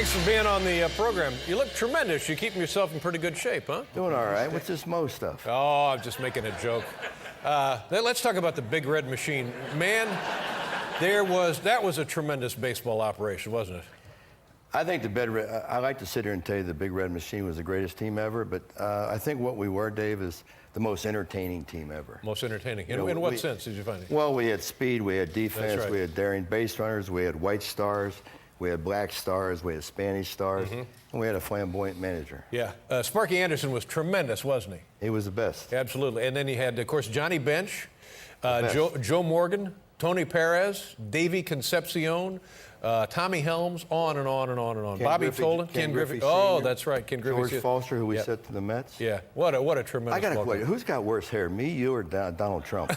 thanks for being on the program. You look tremendous. You're keeping yourself in pretty good shape, huh? Doing all right. What's this Mo stuff? Oh, I'm just making a joke. Let's talk about the Big Red Machine. Man, that was a tremendous baseball operation, wasn't it? I think I like to sit here and tell you the Big Red Machine was the greatest team ever, but I think what we were, Dave, is the most entertaining team ever. Most entertaining. In what sense did you find it? Well, we had speed, we had defense, right. we had daring base runners, we had white stars, we had black stars, we had Spanish stars, and we had a flamboyant manager. Yeah. Sparky Anderson was tremendous, wasn't he? He was the best. Absolutely. And then he had, of course, Johnny Bench, Joe Morgan, Tony Perez, Davey Concepcion, Tommy Helms, on and on and on and on. Bobby Tolan, Ken Griffey. Oh, that's right, Ken Griffey. George Foster, who we sent to the Mets. Yeah, what a tremendous. I got a question. Who's got worse hair, me, you, or Donald Trump?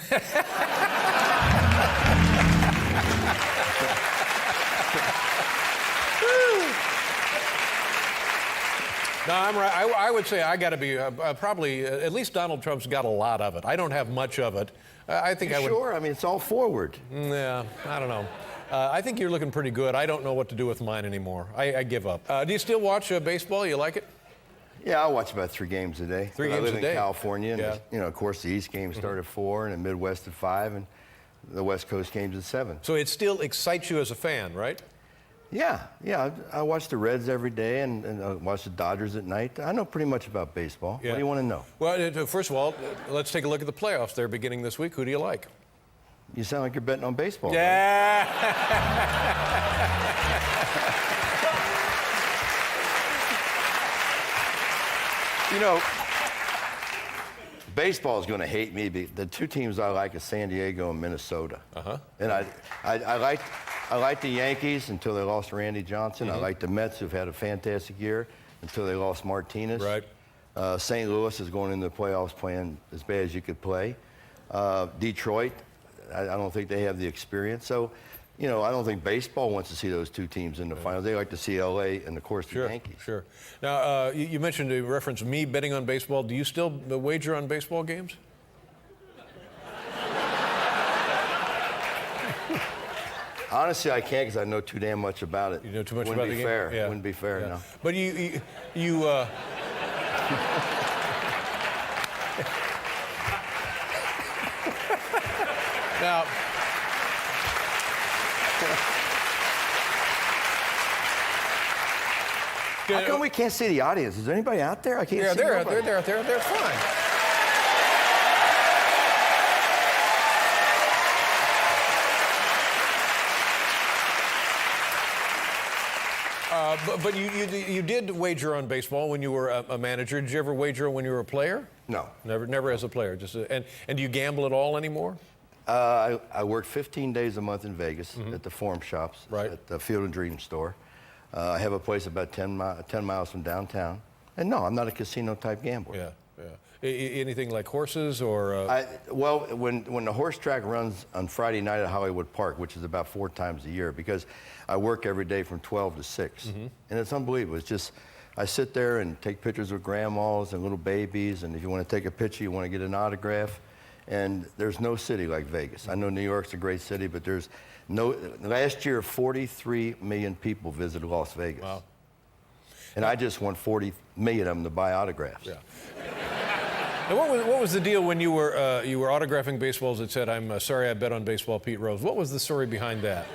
No, I'm right. I would say I got to be probably at least Donald Trump's got a lot of it. I don't have much of it. I think I would. Sure, I mean it's all forward. Yeah, I don't know. I think you're looking pretty good. I don't know what to do with mine anymore. I give up. Do you still watch baseball? You like it? Yeah, I watch about 3 games a day. 3 games a day. I live in California, and yeah. You know, of course, the East games start at 4, and the Midwest at 5, and the West Coast games at 7. So it still excites you as a fan, right? Yeah. I watch the Reds every day, and I watch the Dodgers at night. I know pretty much about baseball. Yeah. What do you want to know? Well, first of all, let's take a look at the playoffs. They're beginning this week. Who do you like? You sound like you're betting on baseball. Yeah. You know, baseball is going to hate me. The 2 teams I like are San Diego and Minnesota. And I like the Yankees until they lost Randy Johnson. I like the Mets, who've had a fantastic year, until they lost Martinez. Right. St. Louis is going into the playoffs playing as bad as you could play. Detroit, I don't think they have the experience. So, you know, I don't think baseball wants to see those 2 teams in the finals. They like to see L.A. and, of course, the Yankees. Sure. Now, you mentioned in reference to me betting on baseball. Do you still wager on baseball games? Honestly, I can't because I know too damn much about it. You know too much about the game? Yeah. Wouldn't be fair, no. But you now, how come we can't see the audience? Is there anybody out there? I can't see nobody. They're out there. They're fine. But you did wager on baseball when you were a manager. Did you ever wager when you were a player? No. Never as a player. And do you gamble at all anymore? I work 15 days a month in Vegas at the Forum Shops, right. At the Field and Dream store. I have a place about 10 miles from downtown. And no, I'm not a casino-type gambler. Yeah. Anything like horses or? Well, when the horse track runs on Friday night at Hollywood Park, which is about 4 times a year, because I work every day from 12 to 6. And it's unbelievable. It's just, I sit there and take pictures with grandmas and little babies, and if you want to take a picture, you want to get an autograph. And there's no city like Vegas. I know New York's a great city, but there's no, last year, 43 million people visited Las Vegas. Wow. And I just want 40 million of them to buy autographs. Yeah. And what was the deal when you were autographing baseballs that said, "I'm sorry I bet on baseball, Pete Rose"? What was the story behind that?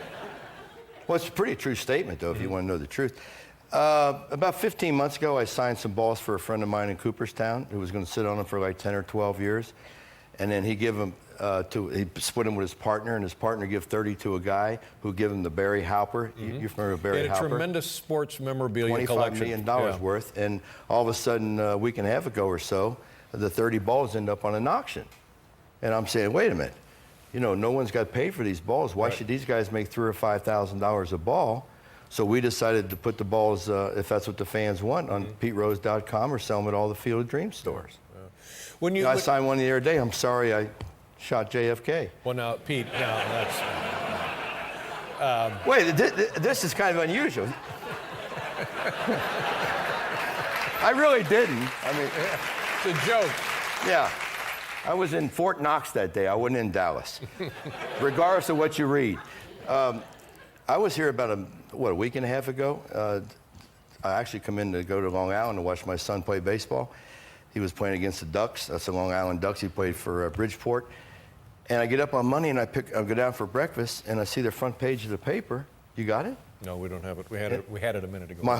Well, it's a pretty true statement, though, if you want to know the truth. About 15 months ago, I signed some balls for a friend of mine in Cooperstown who was going to sit on them for like 10 or 12 years. And then he he split them with his partner, and his partner gave 30 to a guy who gave him the Barry Halper. You familiar with Barry Halper? He had a tremendous sports memorabilia collection. $25 million worth. And all of a sudden, a week and a half ago or so, the 30 balls end up on an auction. And I'm saying, wait a minute. You know, no one's got paid for these balls. Why should these guys make $3,000 or $5,000 a ball? So we decided to put the balls, if that's what the fans want, on PeteRose.com or sell them at all the Field of Dreams stores. I signed one the other day. I'm sorry I shot JFK. Well, now, Pete, that's... Wait, this is kind of unusual. I really didn't. I mean... It's a joke. Yeah. I was in Fort Knox that day. I wasn't in Dallas. Regardless of what you read. I was here about a week and a half ago. I actually come in to go to Long Island to watch my son play baseball. He was playing against the Ducks. That's the Long Island Ducks. He played for Bridgeport. And I get up on Monday and I go down for breakfast and I see the front page of the paper. You got it? No, we don't have it. We had it a minute ago. My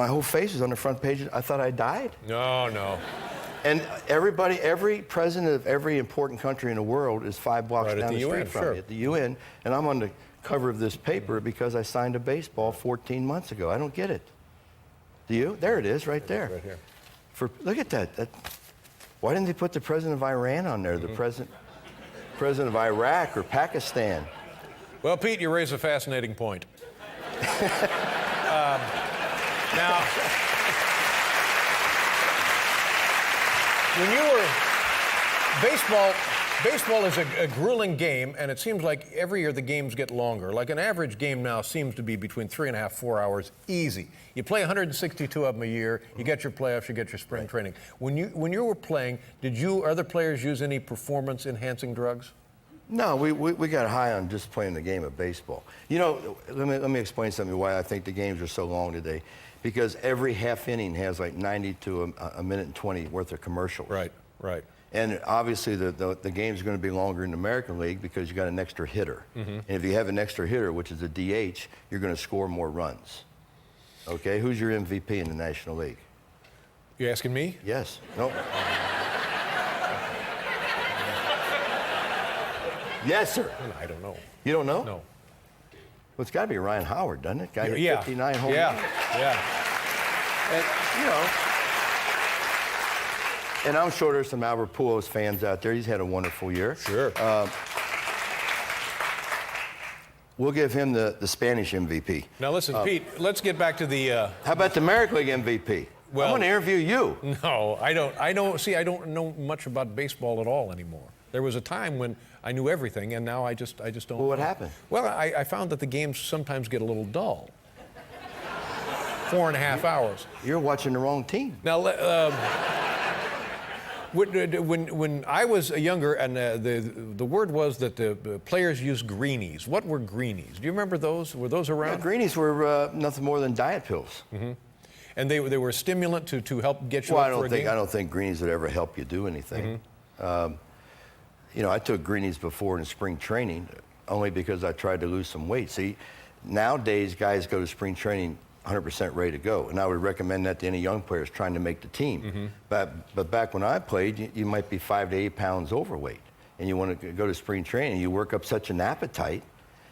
whole face was on the front page. I thought I died. No. And every president of every important country in the world is 5 blocks down the street from me at the UN. And I'm on the cover of this paper because I signed a baseball 14 months ago. I don't get it. Do you? There it is, right there. Right here. Look at that. Why didn't they put the president of Iran on there? The president of Iraq or Pakistan? Well, Pete, you raise a fascinating point. Now, when you were baseball is a grueling game, and it seems like every year the games get longer. Like an average game now seems to be between 3.5, 4 hours, easy. You play 162 of them a year. You get your playoffs. You get your spring training. When you were playing, did other players use any performance-enhancing drugs? No, we got high on just playing the game of baseball. You know, let me explain something why I think the games are so long today. Because every half inning has like 90 to a minute and 20 worth of commercials. Right. And obviously the game's going to be longer in the American League because you got an extra hitter. And if you have an extra hitter, which is a DH, you're going to score more runs. Okay, who's your MVP in the National League? You asking me? Yes. No. Yes, sir. I don't know. You don't know? No. Well, it's got to be Ryan Howard, doesn't it? Guy hit 59 home runs. Yeah. And, you know, and I'm sure there's some Albert Pujols fans out there. He's had a wonderful year. Sure. We'll give him the Spanish MVP. Now listen, Pete, let's get back to the... How about the American League MVP? Well, I want to interview you. No, I don't. See, I don't know much about baseball at all anymore. There was a time when I knew everything, and now I just don't. Well, what happened? Well, I found that the games sometimes get a little dull. 4.5 hours. You're watching the wrong team. Now, when I was younger, and the word was that the players used greenies. What were greenies? Do you remember those? Were those around? Yeah, greenies were nothing more than diet pills. Mm-hmm. And they were a stimulant to help get you well, up for a game? I don't think greenies would ever help you do anything. Mm-hmm. You know, I took greenies before in spring training only because I tried to lose some weight. See, nowadays guys go to spring training 100% ready to go, and I would recommend that to any young players trying to make the team. Mm-hmm. But back when I played, you might be 5 to 8 pounds overweight, and you want to go to spring training. You work up such an appetite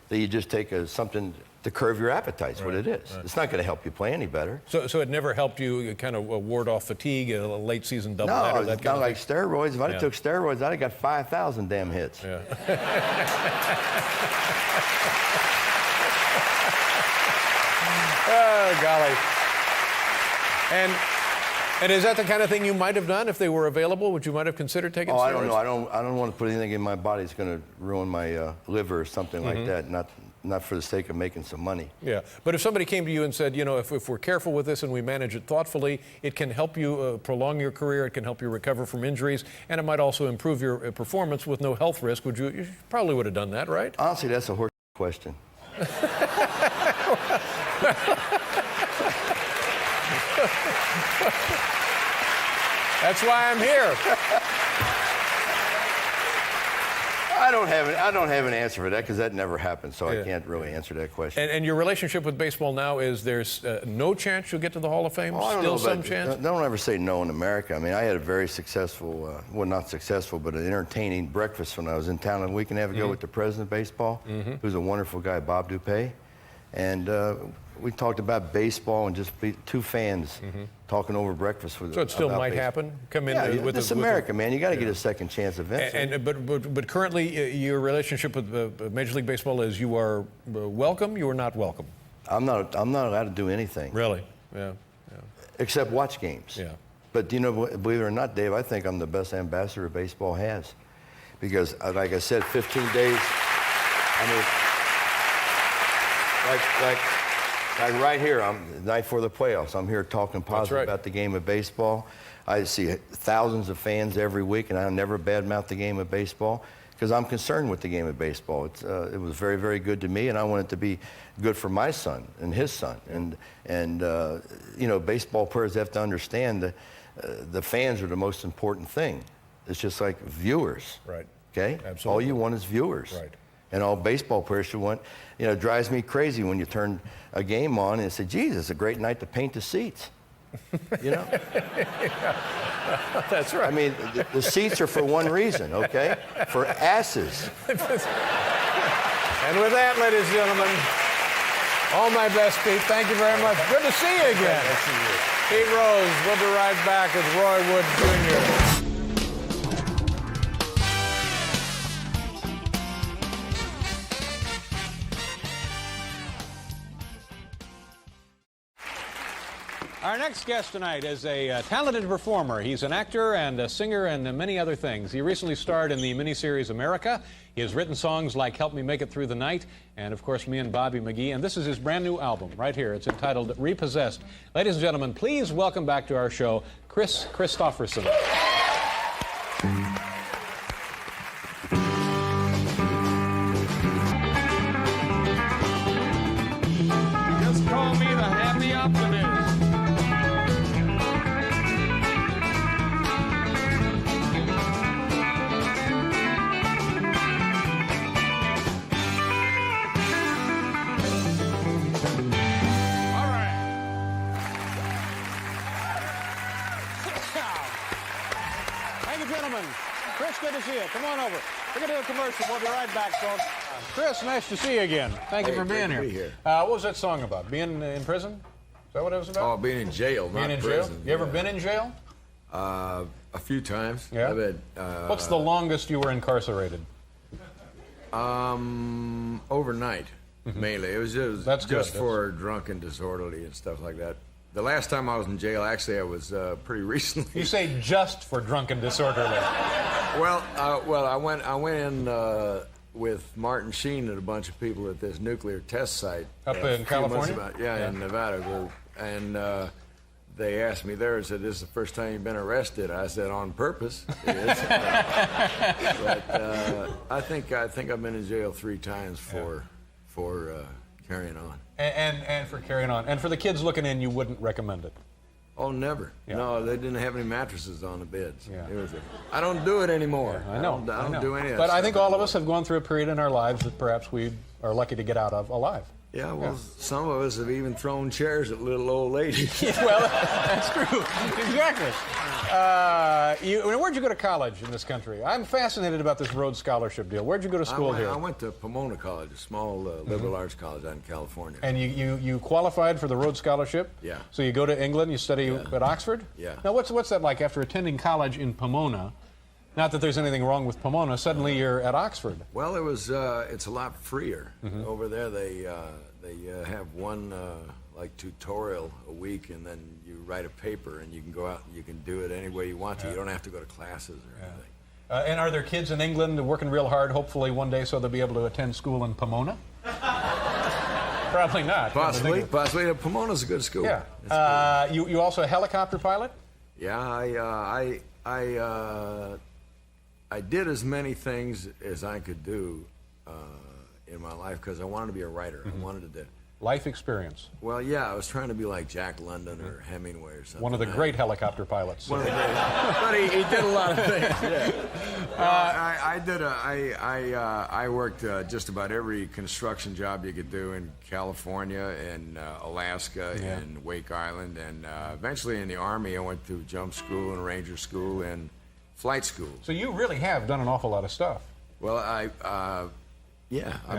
that you just take something to curb your appetite. That's what it is. Right. It's not going to help you play any better. So it never helped you kind of ward off fatigue, a late season double header? No, it's not like steroids. If I'd have took steroids, I'd have got 5,000 damn hits. Yeah. Oh, golly. And is that the kind of thing you might have done if they were available? Would you might have considered taking steroids? I don't know. I don't want to put anything in my body that's going to ruin my liver or something like that. Not for the sake of making some money. Yeah, but if somebody came to you and said, you know, if we're careful with this and we manage it thoughtfully, it can help you prolong your career, it can help you recover from injuries, and it might also improve your performance with no health risk, you probably would have done that, right? Honestly, that's a horse question. That's why I'm here. I don't have an answer for that because that never happened, so I can't really answer that question. And your relationship with baseball now is there's no chance you'll get to the Hall of Fame? I don't Still know some chance? Don't ever say no in America. I mean, I had a very successful, well, not successful, but an entertaining breakfast when I was in town a week and a half ago with the president of baseball, who's a wonderful guy, Bob Dupay. And we talked about baseball and just be two fans talking over breakfast with. So it still might happen. Come in with this America, man. You got to get a second chance eventually. But currently, your relationship with Major League Baseball is you are welcome. You are not welcome. I'm not allowed to do anything. Really? Yeah. Except watch games. Yeah. But you know, believe it or not, Dave, I think I'm the best ambassador baseball has, because like I said, 15 days. I mean. Like right here, I'm the night before the playoffs. I'm here talking positive about the game of baseball. I see thousands of fans every week, and I never badmouth the game of baseball because I'm concerned with the game of baseball. It was very, very good to me, and I want it to be good for my son and his son. And you know, baseball players have to understand that the fans are the most important thing. It's just like viewers. Right. Okay? Absolutely. All you want is viewers. Right. And all baseball players should want, you know, it drives me crazy when you turn a game on and say, geez, it's a great night to paint the seats. You know? That's right. I mean, the seats are for one reason, okay? For asses. And with that, ladies and gentlemen, all my best, Pete. Thank you very much. Good to see you again. Pete Rose. We'll be right back with Roy Wood Jr. Our next guest tonight is a talented performer. He's an actor and a singer and many other things. He recently starred in the miniseries America. He has written songs like Help Me Make It Through the Night and, of course, Me and Bobby McGee. And this is his brand new album right here. It's entitled Repossessed. Ladies and gentlemen, please welcome back to our show, Chris Christopherson. Just call me the happy optimist. Gentlemen, Chris, good to see you. Come on over. We're going to do a commercial. We'll be right back, folks. Chris, nice to see you again. Thank you for being here. What was that song about? Being in prison? Is that what it was about? Oh, being in jail, being not in prison. Jail? You ever been in jail? A few times. Yeah. I've had, What's the longest you were incarcerated? overnight, mainly. It was That's good. just for drunk and disorderly and stuff like that. The last time I was in jail, actually, I was pretty recently. You say just for drunk and disorderly. Well, I went in with Martin Sheen and a bunch of people at this nuclear test site Up in California? in Nevada. And they asked me there and said, "This is the first time you've been arrested." I said, "On purpose." It is. But I think I've been in jail 3 times for carrying on. And for carrying on. And for the kids looking in, you wouldn't recommend it. Oh, never. Yeah. No, they didn't have any mattresses on the beds. Yeah. I don't do it anymore. I know. I don't do any of that But I stuff think all of anymore. us have gone through a period in our lives that perhaps we are lucky to get out of alive. Yeah, well, some of us have even thrown chairs at little old ladies. Well, that's true. Exactly. Where'd you go to college in this country? I'm fascinated about this Rhodes Scholarship deal. Where'd you go to school here? I went to Pomona College, a small liberal arts college out in California. And you qualified for the Rhodes Scholarship? Yeah. So you go to England, you study at Oxford? Yeah. Now, what's that like after attending college in Pomona? Not that there's anything wrong with Pomona. Suddenly you're at Oxford. Well, it's a lot freer. Over there, they have one like tutorial a week, and then you write a paper, and you can go out and you can do it any way you want to. You don't have to go to classes or anything. And are there kids in England working real hard, hopefully one day, so they'll be able to attend school in Pomona? Probably not. Possibly. Pomona's a good school. Yeah. It's You also a helicopter pilot? good. Yeah, I did as many things as I could do in my life because I wanted to be a writer. I wanted to do. Life experience. Well, yeah, I was trying to be like Jack London or Hemingway or something. One of the great helicopter pilots. One of the great. But he did a lot of things. Yeah. I worked just about every construction job you could do in California and Alaska and Wake Island, and eventually in the Army I went through jump school and ranger school and flight school. So you really have done an awful lot of stuff. Well, I've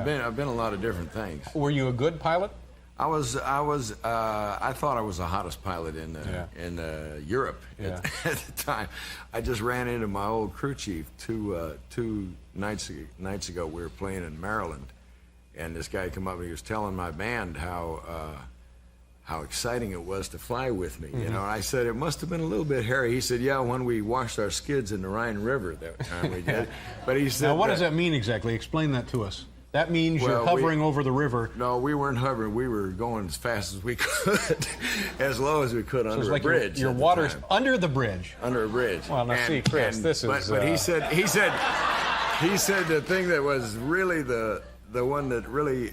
been a lot of different things. Were you a good pilot? I thought I was the hottest pilot in Europe at the time. I just ran into my old crew chief two nights ago. We were playing in Maryland, and this guy came up and he was telling my band how exciting it was to fly with me. You know, I said, it must have been a little bit hairy. He said, yeah, when we washed our skids in the Rhine River that time we did. But he said, now, what does that mean exactly? Explain that to us. That means you're hovering over the river. No, we weren't hovering. We were going as fast as we could, as low as we could under a bridge. Your water's under the bridge. Under a bridge. Well, now see, Chris, this is. But he said, He said the thing that was really the one that really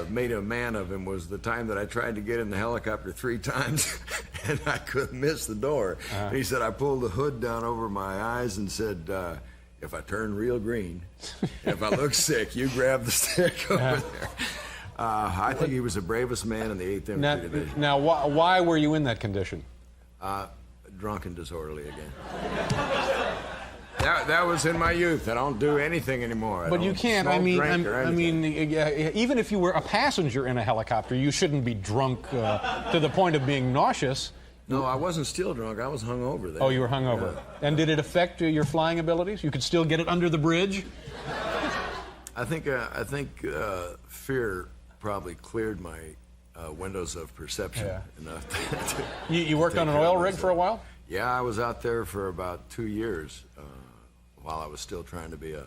made a man of him was the time that I tried to get in the helicopter 3 times and I couldn't miss the door. And he said I pulled the hood down over my eyes and said, if I turn real green, if I look sick, you grab the stick over there. I think he was the bravest man in the 8th Infantry Division. Now, why were you in that condition? Drunk and disorderly again. That was in my youth. I don't do anything anymore. But you can't. Even if you were a passenger in a helicopter, you shouldn't be drunk to the point of being nauseous. No, I wasn't still drunk. I was hungover there. Oh, you were hungover. Yeah. And did it affect your flying abilities? You could still get it under the bridge? I think fear probably cleared my windows of perception enough. You worked on an oil rig for a while? Yeah, I was out there for about 2 years while I was still trying to be a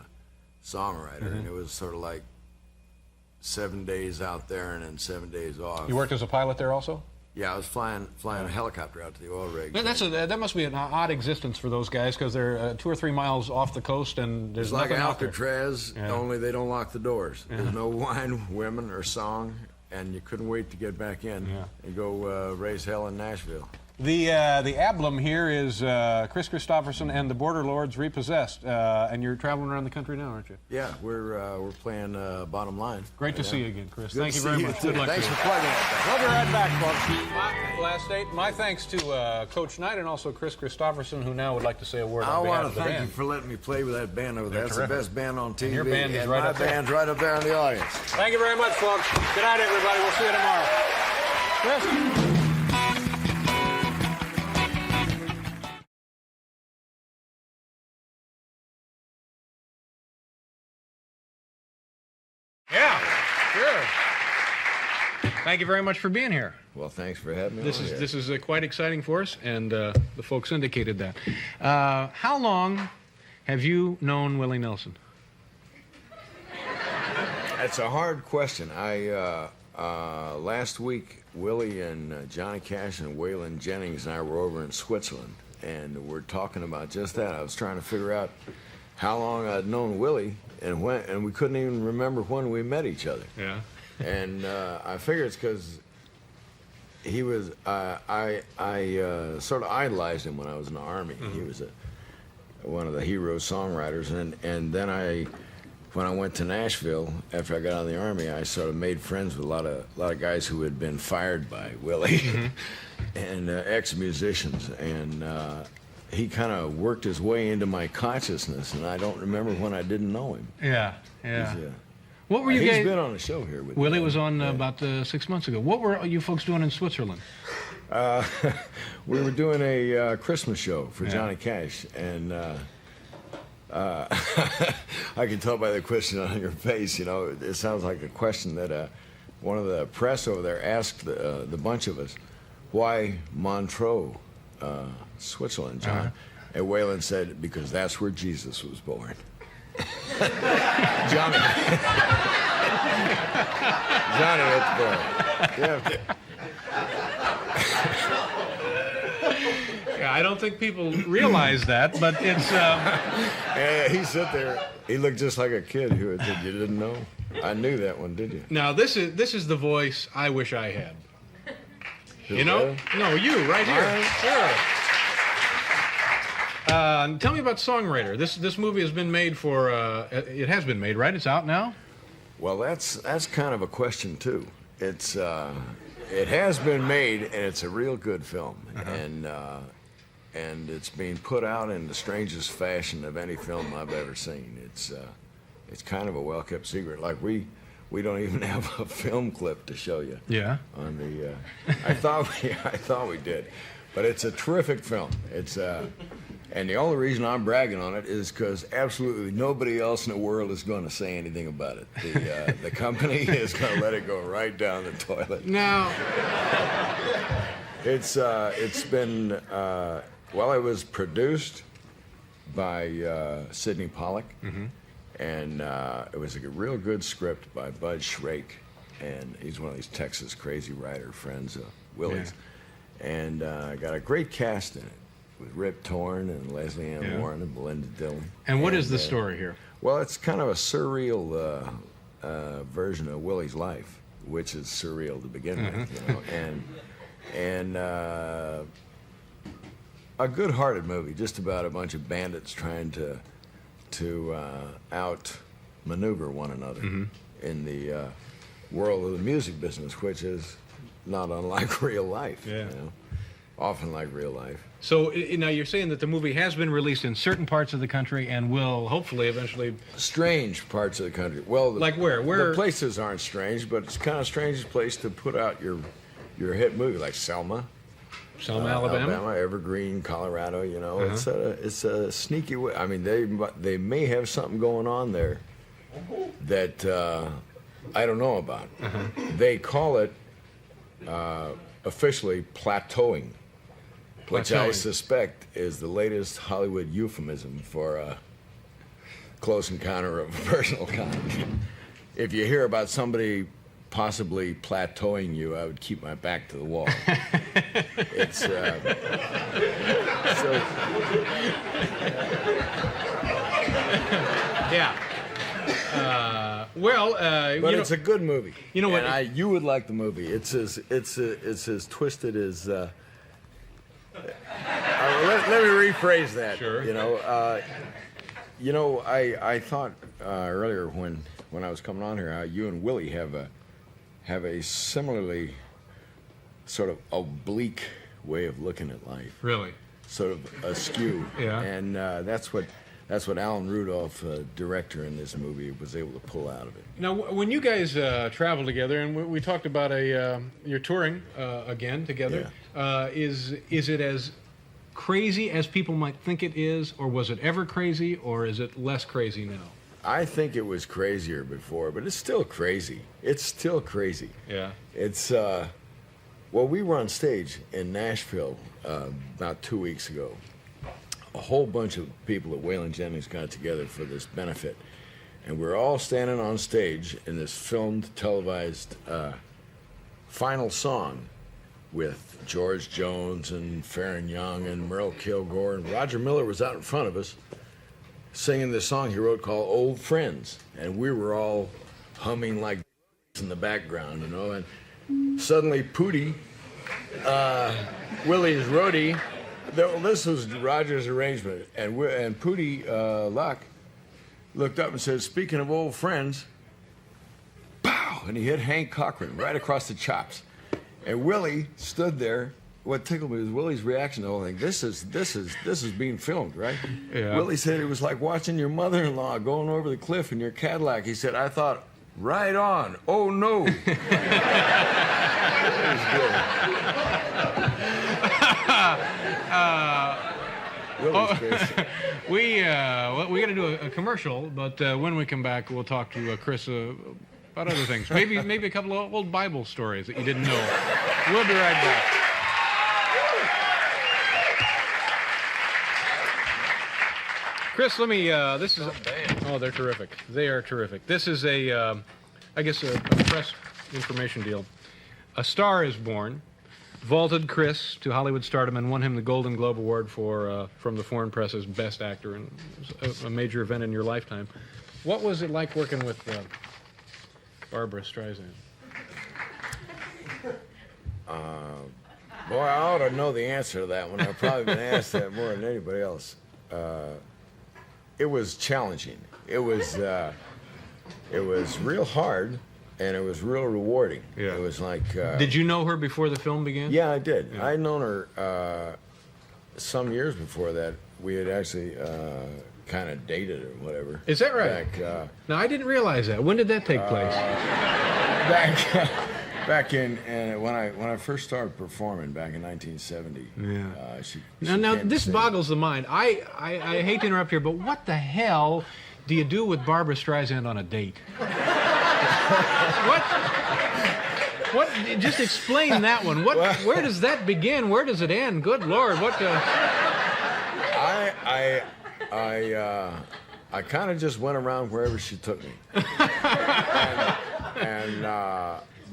songwriter, and it was sort of like 7 days out there and then 7 days off. You worked as a pilot there also? Yeah, I was flying a helicopter out to the oil rig. That must be an odd existence for those guys because they're 2 or 3 miles off the coast and there's like nothing Alcatraz, only they don't lock the doors. There's no wine, women, or song, and you couldn't wait to get back in and go raise hell in Nashville. The emblem here is Chris Christopherson and the Border Lords Repossessed, and you're traveling around the country now, aren't you? Yeah, we're playing Bottom Line. Great to see you again, Chris. Good Thank you very much. Good luck. Thanks for plugging it. We'll be right back, folks. Last eight. My thanks to Coach Knight and also Chris Christopherson, who now would like to say a word on behalf I want of to the thank band. you for letting me play with that band over there. That's the best band on TV. And your band is right up there. My band's right up there in the audience. Thank you very much, folks. Good night, everybody. We'll see you tomorrow. Chris? Yeah, sure. Thank you very much for being here. Well, thanks for having me. This is quite exciting for us, and the folks indicated that. How long have you known Willie Nelson? That's a hard question. Last week, Willie and Johnny Cash and Waylon Jennings and I were over in Switzerland, and we're talking about just that. I was trying to figure out how long I'd known Willie and when, and we couldn't even remember when we met each other. Yeah. And I figure it's because he was. I sort of idolized him when I was in the Army. He was one of the hero songwriters, and then when I went to Nashville after I got out of the Army, I sort of made friends with a lot of guys who had been fired by Willie and ex-musicians, and he kind of worked his way into my consciousness, and I don't remember when I didn't know him. Yeah. What were you He's guys? been on the show here with Willie me. was on about 6 months ago. What were you folks doing in Switzerland? We were doing a Christmas show for Johnny Cash, and I can tell by the question on your face, you know, it sounds like a question that one of the press over there asked the bunch of us, why Montreux, Switzerland, John? And Waylon said, because that's where Jesus was born. Johnny. Johnny, that's born. Yeah. Yeah, I don't think people realize that, but it's. Yeah, he sat there. He looked just like a kid who had said, "You didn't know." I knew that one, did you? Now this is the voice I wish I had. You know? Really? No, you right here. Mine? Sure. Tell me about Songwriter. This movie has been made for. It has been made, right? It's out now. Well, that's kind of a question too. It's it has been made, and it's a real good film, and it's being put out in the strangest fashion of any film I've ever seen. It's kind of a well-kept secret. Like we don't even have a film clip to show you. Yeah. On the I thought we did, but it's a terrific film. It's and the only reason I'm bragging on it is because absolutely nobody else in the world is going to say anything about it. The company is going to let it go right down the toilet. Now. It's been it was produced by Sidney Pollack, and it was a real good script by Bud Shrake, and he's one of these Texas crazy writer friends of Willie's, and got a great cast in it with Rip Torn and Leslie Ann Warren and Belinda Dillon. And what is the story here? Well, it's kind of a surreal version of Willie's life, which is surreal to begin with, you know, and a good-hearted movie, just about a bunch of bandits trying to outmaneuver one another in the world of the music business, which is not unlike real life. Yeah. You know? Often like real life. So now you're saying that the movie has been released in certain parts of the country and will hopefully eventually. Strange parts of the country. Well, Like where? The places aren't strange, but it's kind of strange place to put out your hit movie, like Selma. Selma, Alabama. Evergreen, Colorado. You know, it's a sneaky way. I mean, they may have something going on there that I don't know about. They call it officially plateauing, which I suspect is the latest Hollywood euphemism for a close encounter of a personal kind. If you hear about somebody possibly plateauing you, I would keep my back to the wall. It's Yeah. but it's a good movie. You know what? And you would like the movie. It's as twisted as. Let me rephrase that. Sure. You know, I thought earlier when I was coming on here how you and Willie have a similarly sort of oblique way of looking at life. Really? Sort of askew. Yeah. And that's what Alan Rudolph, director in this movie, was able to pull out of it. Now, when you guys travel together, and we talked about you're touring again together, is it as crazy as people might think it is, or was it ever crazy, or is it less crazy now? I think it was crazier before, but it's still crazy. It's still crazy. Yeah. It's, well, we were on stage in Nashville about 2 weeks ago. A whole bunch of people at Waylon Jennings got together for this benefit. And we're all standing on stage in this filmed, televised final song with George Jones and Farron Young and Merle Kilgore. And Roger Miller was out in front of us singing this song he wrote called Old Friends. And we were all humming like in the background, you know. And suddenly Pootie, Willie's roadie, this was Roger's arrangement, and Pootie Luck looked up and said, "Speaking of old friends," pow, and he hit Hank Cochran right across the chops. And Willie stood there. What tickled me was Willie's reaction to the whole thing. This is being filmed, right? Yeah. Willie said it was like watching your mother-in-law going over the cliff in your Cadillac. He said, "I thought, right on. Oh no." It was good. We got to do a commercial, but when we come back, we'll talk to Chris about other things. Maybe a couple of old Bible stories that you didn't know. We'll be right back. Chris, let me. This is. Oh, they're terrific. They are terrific. This is I guess a press information deal. A Star is Born vaulted Chris to Hollywood stardom and won him the Golden Globe Award for from the Foreign Press as Best Actor, and a major event in your lifetime. What was it like working with Barbara Streisand? Boy, I ought to know the answer to that one. I've probably been asked that more than anybody else. It was challenging. It was real hard, and it was real rewarding. Yeah. It was like. Did you know her before the film began? Yeah, I did. Yeah. I'd known her some years before that. We had actually kind of dated or whatever. Is that right? No, I didn't realize that. When did that take place? Back in when I first started performing back in 1970. Yeah. She Now came to this sing. boggles the mind. I hate to interrupt here, but what the hell do you do with Barbara Streisand on a date? What? Just explain that one. Where does that begin? Where does it end? Good Lord, what? I kind of just went around wherever she took me,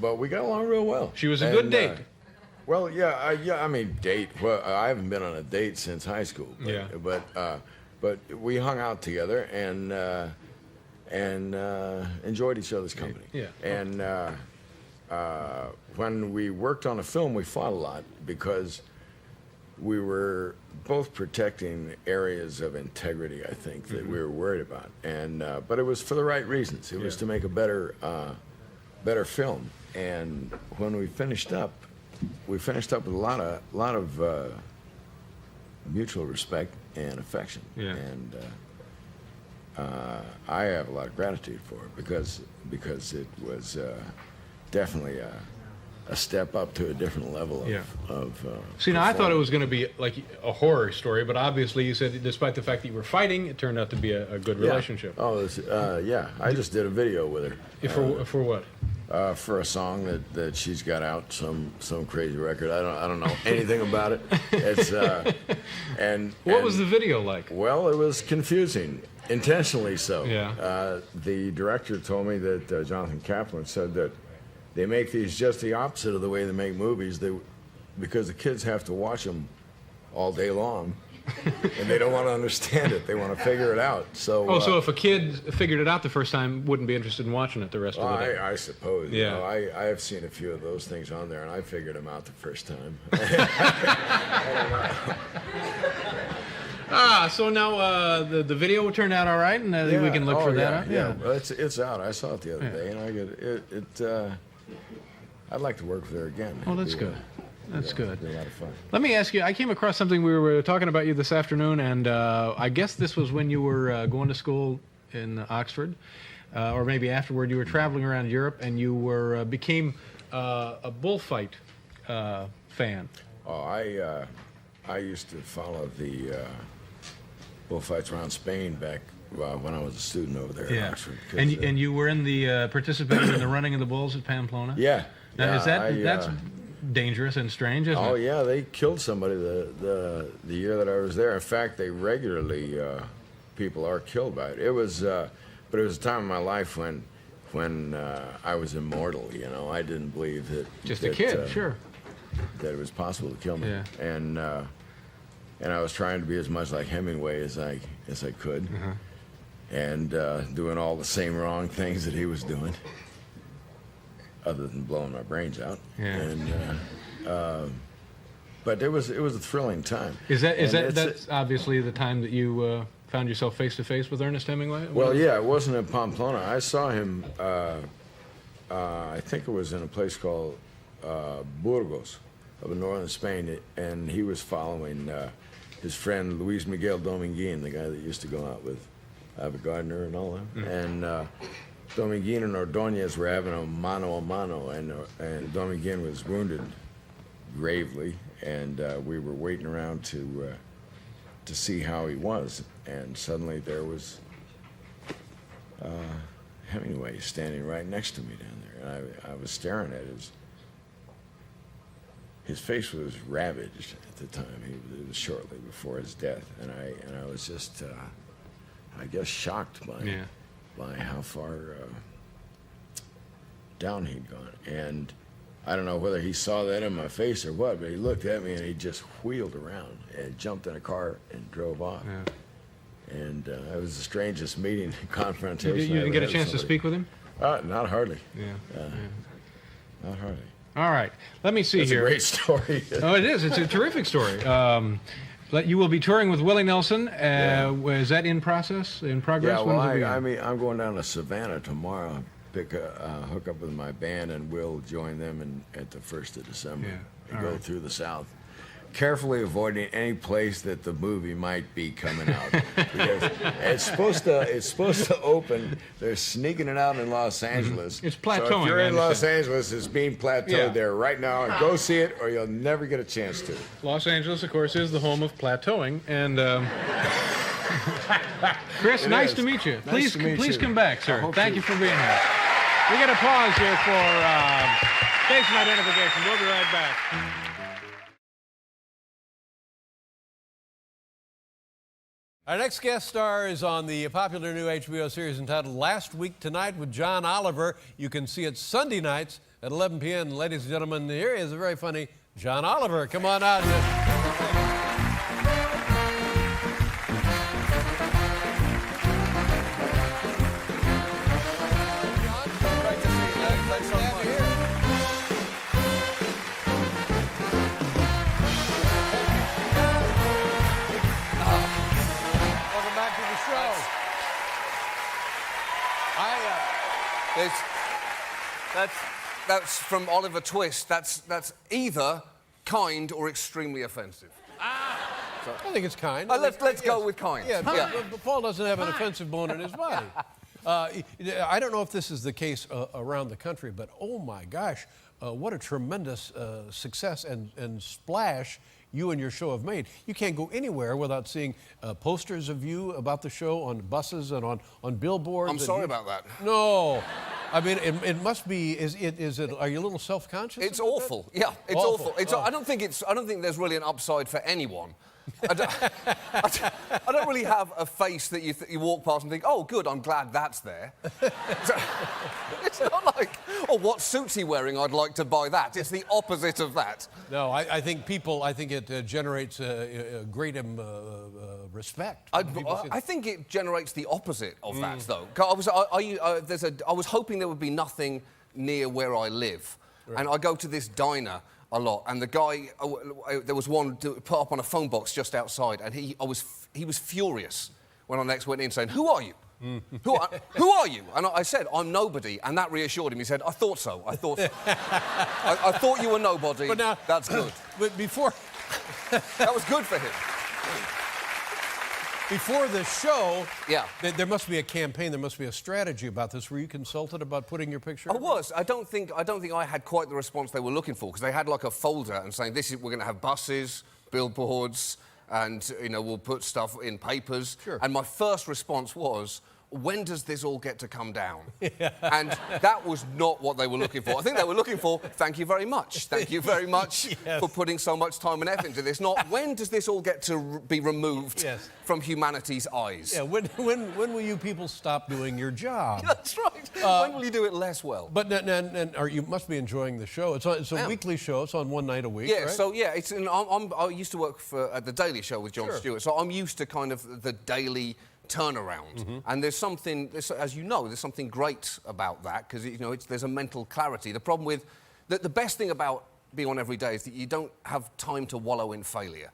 but we got along real well. She was a good date. Well, I mean, date. Well, I haven't been on a date since high school. But, Yeah. But we hung out together, and and enjoyed each other's company. Yeah. And when we worked on a film, we fought a lot because we were both protecting areas of integrity, I think, that we were worried about. And but it was for the right reasons. It was to make a better film. And when we finished up with a lot of mutual respect and affection. Yeah. And I have a lot of gratitude for it because it was definitely a step up to a different level of See, now I thought it was going to be like a horror story, but obviously you said despite the fact that you were fighting, it turned out to be a good relationship. Oh, yeah. I just did a video with her. For what? For a song that she's got out, some crazy record. I don't know anything about it. It's What was the video like? Well, it was confusing, intentionally so. Yeah. The director told me that Jonathan Kaplan said that they make these just the opposite of the way they make movies. Because the kids have to watch them all day long, and they don't want to understand it. They want to figure it out. So. So if a kid figured it out the first time, wouldn't be interested in watching it the rest of the day. I suppose. Yeah. You know, I have seen a few of those things on there, and I figured them out the first time. So now the video turned out all right, and we can look for that. Yeah. Well, it's out. I saw it the other day, and I get I'd like to work with her again. Oh, that's good. That's good. It'd be a lot of fun. Let me ask you, I came across something, we were talking about you this afternoon, and I guess this was when you were going to school in Oxford, or maybe afterward. You were traveling around Europe, and you became a bullfight fan. Oh, I used to follow the bullfights around Spain back when I was a student over there at Oxford. And you were in the participated in the running of the bulls at Pamplona? Yeah. Now, is that's dangerous and strange, isn't it? Oh yeah, they killed somebody the year that I was there. In fact, they regularly people are killed by it. It was, but it was a time in my life when I was immortal. You know, I didn't believe that. Just a kid, sure. That it was possible to kill me. Yeah. And I was trying to be as much like Hemingway as I could, and doing all the same wrong things that he was doing, other than blowing my brains out. Yeah. And but it was a thrilling time. That's obviously the time that you found yourself face to face with Ernest Hemingway? Well, yeah, it wasn't in Pamplona. I saw him. I think it was in a place called Burgos, up in northern Spain, and he was following his friend Luis Miguel Dominguin, the guy that used to go out with Ava Gardner and all that. And Dominguin and Ordóñez were having a mano, and Dominguin was wounded gravely, and we were waiting around to see how he was, and suddenly there was Hemingway standing right next to me down there, and I was staring at his face was ravaged at the time. It was shortly before his death, and I was just, I guess, shocked by how far down he'd gone. And I don't know whether he saw that in my face or what, but he looked at me and he just wheeled around and jumped in a car and drove off. Yeah. And it was the strangest meeting, confrontation. You didn't get a chance to speak with him? Not hardly. Yeah. Not hardly. All right. Let me see That's here. It's a great story. Oh, it is. It's a terrific story. You will be touring with Willie Nelson. Is that in progress? Yeah, well, I'm going down to Savannah tomorrow, hook up with my band, and we'll join them at the 1st of December and go through the South. Carefully avoiding any place that the movie might be coming out. Because it's supposed to open. They're sneaking it out in Los Angeles. It's plateauing. So if you're in Los Angeles, it's being plateaued there right now. And go see it, or you'll never get a chance to. Los Angeles, of course, is the home of plateauing. And Chris, nice to meet you. Please come back, sir. Thank you for being here. We got a pause here for station identification. We'll be right back. Our next guest star is on the popular new HBO series entitled Last Week Tonight with John Oliver. You can see it Sunday nights at 11 p.m. Ladies and gentlemen, here is a very funny John Oliver. Come on out here. That's from Oliver Twist. That's either kind or extremely offensive. I think it's kind. Let's go with kind. Yeah, but Paul doesn't have an offensive bone in his body. I don't know if this is the case around the country, but oh my gosh, what a tremendous success and splash you and your show have made. You can't go anywhere without seeing posters of you about the show on buses and on billboards. I'm sorry about that. No. I mean, it must be. Is it? Are you a little self-conscious? It's awful. That? Yeah, it's awful. I don't think there's really an upside for anyone. I don't really have a face that you walk past and think, oh, good, I'm glad that's there. It's not like, oh, what suit's he wearing? I'd like to buy that. It's the opposite of that. No, I think it generates a great respect. I think it generates the opposite of that, though. I was hoping there would be nothing near where I live. Right. And I go to this diner a lot, and the guy, there was one put up on a phone box just outside, and he was furious when I next went in, saying, "Who are you? Who are you?" And I said, "I'm nobody," and that reassured him. He said, "I thought so. I thought you were nobody." But now, that's good. But before, that was good for him. Before the show, yeah, there must be a campaign, there must be a strategy about this. Were you consulted about putting your picture? I was. I don't think I had quite the response they were looking for, because they had like a folder and saying, we're going to have buses, billboards, and we'll put stuff in papers. Sure. And my first response was, when does this all get to come down? Yeah. And that was not what they were looking for. I think they were looking for, thank you very much. Thank you very much for putting so much time and effort into this. Not, when does this all get to be removed from humanity's eyes? Yeah, when will you people stop doing your job? That's right. When will you do it less well? But you must be enjoying the show. It's a weekly show. It's on one night a week, yeah, right? So, yeah, I used to work at The Daily Show with Jon Stewart, so I'm used to kind of the daily turnaround, and there's something, as you know, there's something great about that, because there's a mental clarity. The problem with the best thing about being on every day is that you don't have time to wallow in failure.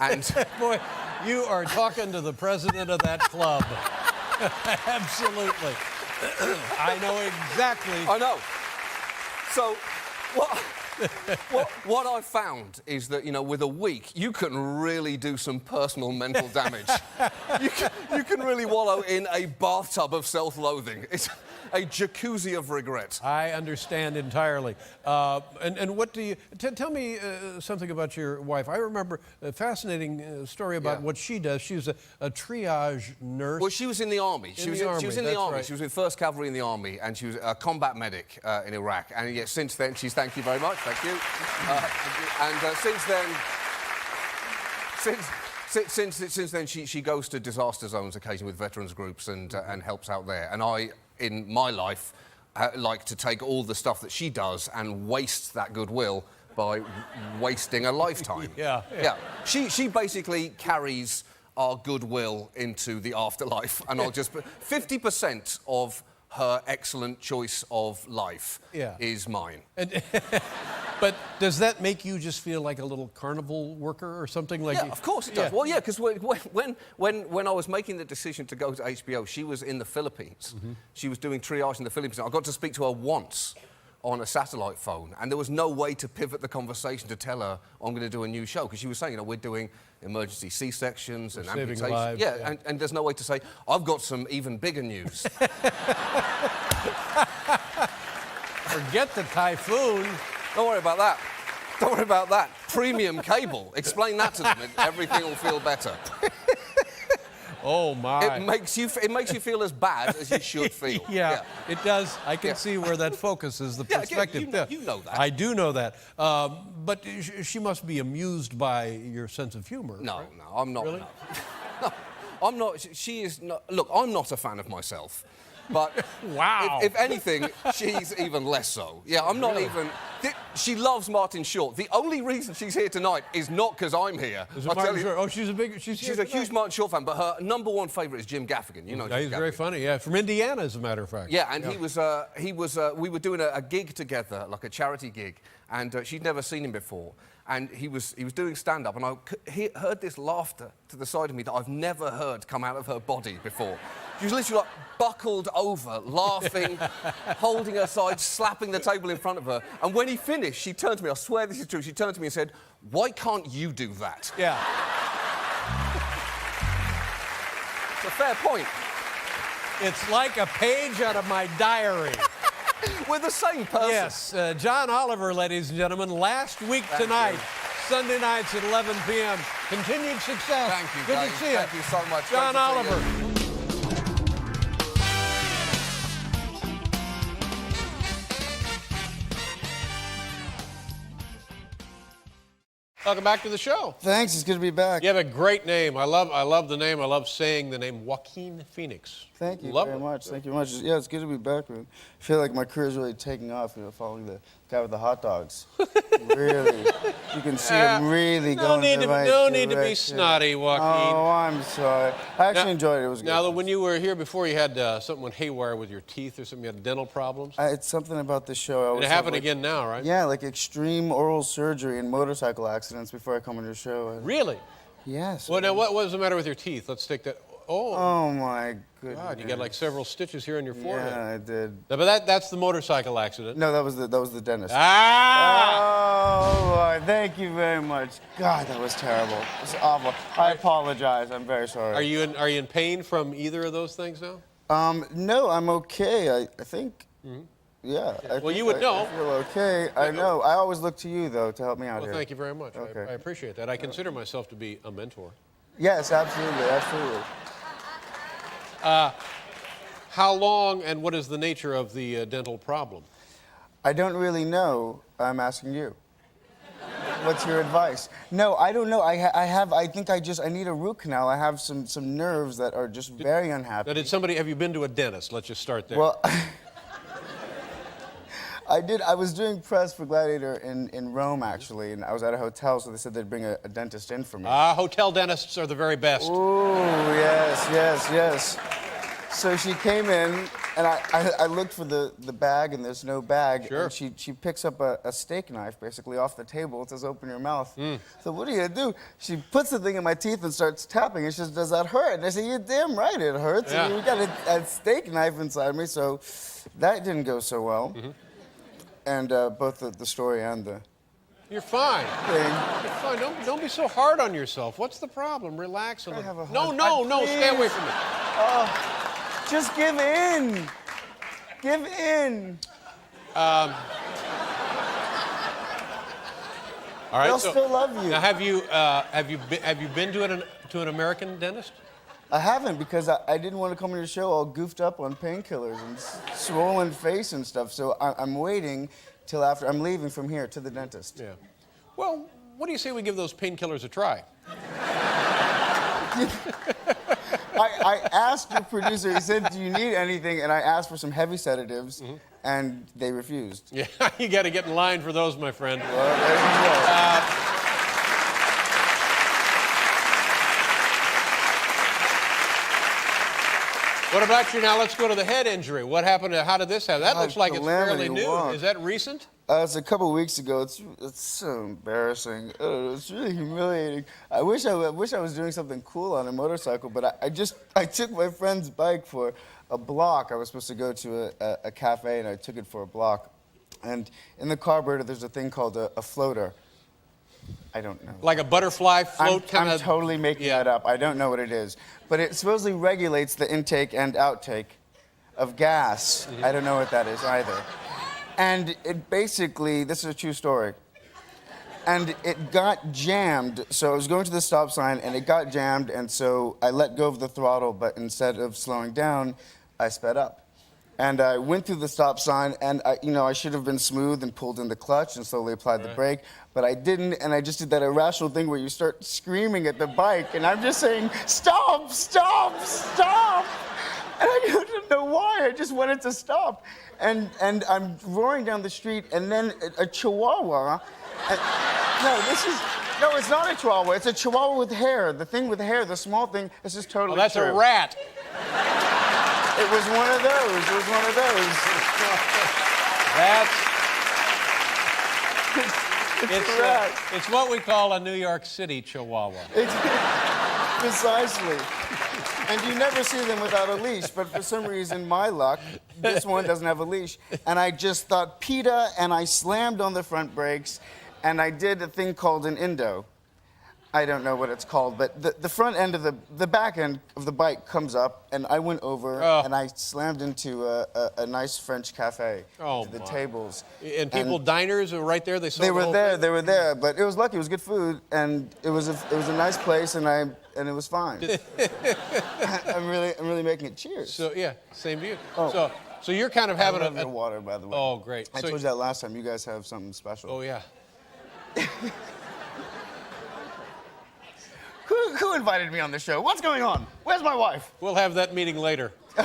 And boy, you are talking to the president of that club. Absolutely. I know exactly. I know. So what I found is that, with a week, you can really do some personal mental damage. You can really wallow in a bathtub of self-loathing. It's a jacuzzi of regret. I understand entirely. And what do you... tell me something about your wife. I remember a fascinating story about what she does. She's a triage nurse. Well, she was in the army. She was in the army. Right. She was with 1st Cavalry in the army, and she was a combat medic in Iraq. And yet, since then, thank you very much. Thank you. Since then, she goes to disaster zones occasionally with veterans groups and helps out there. And I, in my life, like to take all the stuff that she does and waste that goodwill by wasting a lifetime. Yeah. She basically carries our goodwill into the afterlife, and I'll just put 50% of her excellent choice of life is mine. But does that make you just feel like a little carnival worker or something like? Yeah, of course it does. Yeah. Well, yeah, because when I was making the decision to go to HBO, she was in the Philippines. Mm-hmm. She was doing triage in the Philippines. I got to speak to her once on a satellite phone, and there was no way to pivot the conversation to tell her I'm going to do a new show, because she was saying, we're doing emergency C-sections and amputations. Lives, yeah. And there's no way to say, I've got some even bigger news. Forget the typhoon. Don't worry about that. Don't worry about that. Premium cable. Explain that to them, and everything will feel better. Oh my! It makes you feel as bad as you should feel. Yeah, it does. I can see where that focuses the perspective. You know that. I do know that. But she must be amused by your sense of humor. No, right? no, I'm not. Really? No, I'm not. She is not. Look, I'm not a fan of myself. But wow. If anything, she's even less so. Yeah, I'm not even... She loves Martin Short. The only reason she's here tonight is not because I'm here. I'll tell you. Oh, she's a huge Martin Short fan, but her #1 favourite is Jim Gaffigan. You know Jim He's Gaffigan. very funny, yeah. From Indiana, as a matter of fact. Yeah, and he was we were doing a gig together, like a charity gig, and she'd never seen him before. and he was doing stand-up, and he heard this laughter to the side of me that I've never heard come out of her body before. She was literally like buckled over, laughing, holding her side, slapping the table in front of her. And when he finished, she turned to me, I swear this is true, she turned to me and said, "Why can't you do that?" Yeah. It's a fair point. It's like a page out of my diary. We're the same person. Yes, John Oliver, ladies and gentlemen, last week tonight, Sunday nights at 11 p.m. Continued success. Thank you, Good Dave. to see you. Thank you so much. John Great to see Oliver. you. Welcome back to the show. Thanks, it's good to be back. You have a great name. I love the name. I love saying the name Joaquin Phoenix. Thank you Love very it. much. Thank you very much. Yeah, it's good to be back, man. I feel like my career is really taking off, following the guy with the hot dogs. Really. You can see him really going in the right No need to be direction. snotty, Joaquin. Oh, I'm sorry. I actually enjoyed it. It was good. Now, when you were here before, you had something went haywire with your teeth or something. You had dental problems. It's something about the show. I always It have, happened like, again now, right? Yeah, like extreme oral surgery and motorcycle accidents before I come on your show. Really? Yes. Well, now, what was the matter with your teeth? Let's take that. Oh, Oh, my goodness. God, you got like several stitches here on your forehead. Yeah, I did. But that's the motorcycle accident. No, that was the dentist. Ah! Oh, Lord, thank you very much. God, that was terrible. It was awful. I apologize. I'm very sorry. Are you in pain from either of those things now? No, I'm okay. I think. Yeah. Well, you would know. I feel okay. I know. I always look to you, though, to help me out Well, here. thank you very much. Okay. I appreciate that. I consider myself to be a mentor. Yes, absolutely, absolutely. How long and what is the nature of the dental problem? I don't really know. I'm asking you. What's your advice? No, I don't know. I think I need a root canal. I have some nerves that are just very unhappy. Now, have you been to a dentist? Let's just start there. Well, I did. I was doing press for Gladiator in Rome, actually, and I was at a hotel, so they said they'd bring a dentist in for me. Hotel dentists are the very best. Ooh, yes. So she came in, and I looked for the bag, and there's no bag. Sure. And she picks up a steak knife, basically, off the table. It says, "Open your mouth." So what are you gonna do? She puts the thing in my teeth and starts tapping. And she says, "Does that hurt?" And I say, "You're damn right it hurts." Yeah. And we got a steak knife inside me, so that didn't go so well. And both the story and the You're fine. thing. You're fine. Don't be so hard on yourself. What's the problem? Relax a little. have a No, hard- stay away from me. Just give in. Give in. All right. They'll still love you. Now, have you been to an American dentist? I haven't, because I didn't want to come on your show all goofed up on painkillers and swollen face and stuff. So I'm waiting till after I'm leaving from here to the dentist. Yeah. Well, what do you say we give those painkillers a try? I asked your producer, he said, "Do you need anything?" And I asked for some heavy sedatives, and they refused. Yeah, you got to get in line for those, my friend. Well, there you go. What about you now? Let's go to the head injury. What happened? How did this happen? That looks like it's fairly calamity new. walk. Is that recent? It's a couple of weeks ago. It's so embarrassing. It's really humiliating. I wish I was doing something cool on a motorcycle, but I took my friend's bike for a block. I was supposed to go to a cafe, and I took it for a block. And in the carburetor, there's a thing called a floater. I don't know. Like a butterfly float kind I'm of? totally making that up. I don't know what it is. But it supposedly regulates the intake and outtake of gas. I don't know what that is either. And it basically, this is a true story. And it got jammed. So I was going to the stop sign, and it got jammed, and so I let go of the throttle, but instead of slowing down, I sped up. And I went through the stop sign, and I should have been smooth and pulled in the clutch and slowly applied the brake, but I didn't, and I just did that irrational thing where you start screaming at the bike, and I'm just saying, "Stop, stop, stop!" And I don't know why, I just wanted to stop. And I'm roaring down the street, and then a chihuahua, no, it's not a chihuahua, it's a chihuahua with hair. The thing with hair, the small thing, is just totally Oh, that's true. a rat. It was one of those. It was one of those. That's It's what we call a New York City Chihuahua. Precisely. And you never see them without a leash, but for some reason, my luck, this one doesn't have a leash. And I just thought PETA, and I slammed on the front brakes, and I did a thing called an Indo. I don't know what it's called, but the front end of the back end of the bike comes up, and I went over and I slammed into a nice French cafe to the tables. And people, diners were right there. They were there, but it was lucky. It was good food, and it was a nice place, and it was fine. I'm really making it. Cheers. So yeah, same to you. Oh. So you're kind of having I love your water, by the way. Oh, great. I told you that last time. You guys have something special. Oh yeah. Who invited me on the show? What's going on? Where's my wife? We'll have that meeting later. I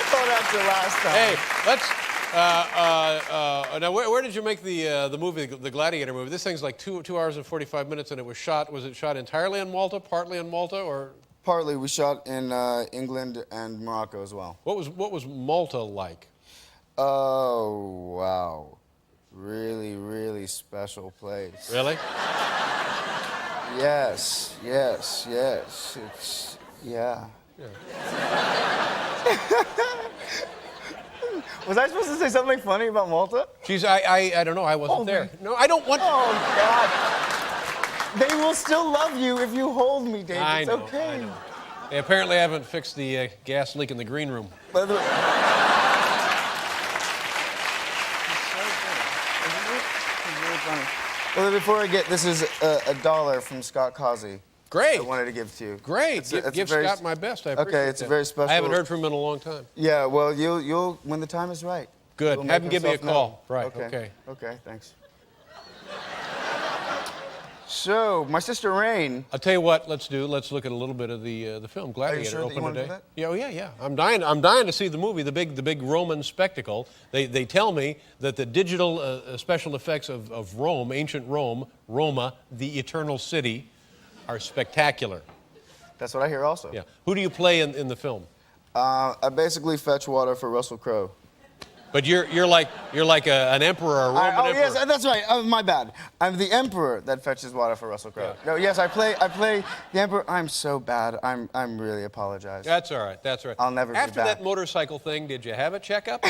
thought after last time. Hey, let's. Now, where did you make the movie, the Gladiator movie? This thing's like 2 hours and 45 minutes, and it was shot. Was it shot entirely in Malta, partly in Malta, or? Partly. We shot in England and Morocco as well. What was Malta like? Oh, wow. Really, really special place. Really? Yes. It's, yeah. Was I supposed to say something funny about Malta? Geez, I don't know. I wasn't there. No, I don't want to. Oh, God. They will still love you if you hold me, Dave. I It's know, okay. I know. They apparently haven't fixed the gas leak in the green room. By the way, well, before I get, this is $1 from Scott Causey. Great. I wanted to give to you. Great. Give Scott my best. I appreciate Okay, it's that. a very special. I haven't heard from him in a long time. Yeah, well, you'll when the time is right. Good. He'll Have him make give me a himself call. known. Right. Okay. Okay, thanks. So, my sister Rain. I'll tell you what. Let's look at a little bit of the film Gladiator. sure that you open wanna do today. that? Yeah, yeah. I'm dying to see the movie, the big Roman spectacle. They tell me that the digital special effects of Rome, ancient Rome, Roma, the eternal city, are spectacular. That's what I hear also. Yeah. Who do you play in the film? I basically fetch water for Russell Crowe. But you're like an emperor, a Roman emperor. Yes, that's right. My bad. I'm the emperor that fetches water for Russell Crowe. Yeah. No, yes, I play the emperor. I'm so bad. I'm really apologize. That's all right. That's all right. I'll never be After back. that motorcycle thing, did you have a checkup?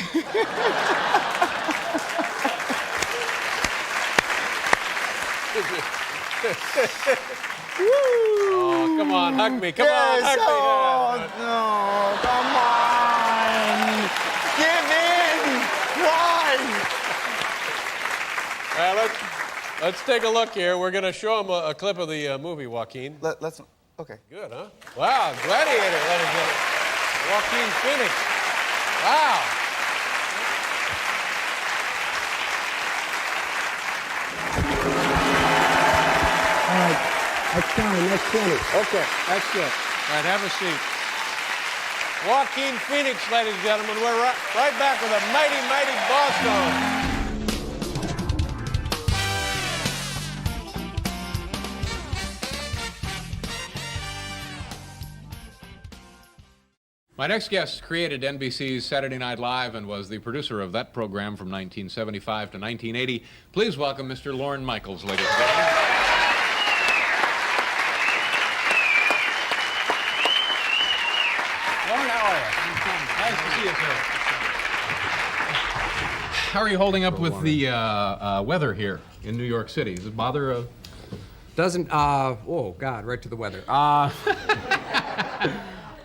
Oh, come on, hug me. Come on, hug me. Oh, no, come on. Give in. Why? Let's take a look here. We're going to show him a clip of the movie, Joaquin. Let's. Okay. Good, huh? Wow, Gladiator, ladies and gentlemen. Joaquin Phoenix. Wow. All right, that's fine, that's 20. Okay, that's good. All right, have a seat. Joaquin Phoenix, ladies and gentlemen. We're right back with a mighty, mighty Boston. My next guest created NBC's Saturday Night Live and was the producer of that program from 1975 to 1980. Please welcome Mr. Lorne Michaels, ladies and gentlemen. Lorne, how are you? Nice to see you, sir. How are you holding up with the weather here in New York City? Does it bother? Doesn't, oh God, right to the weather.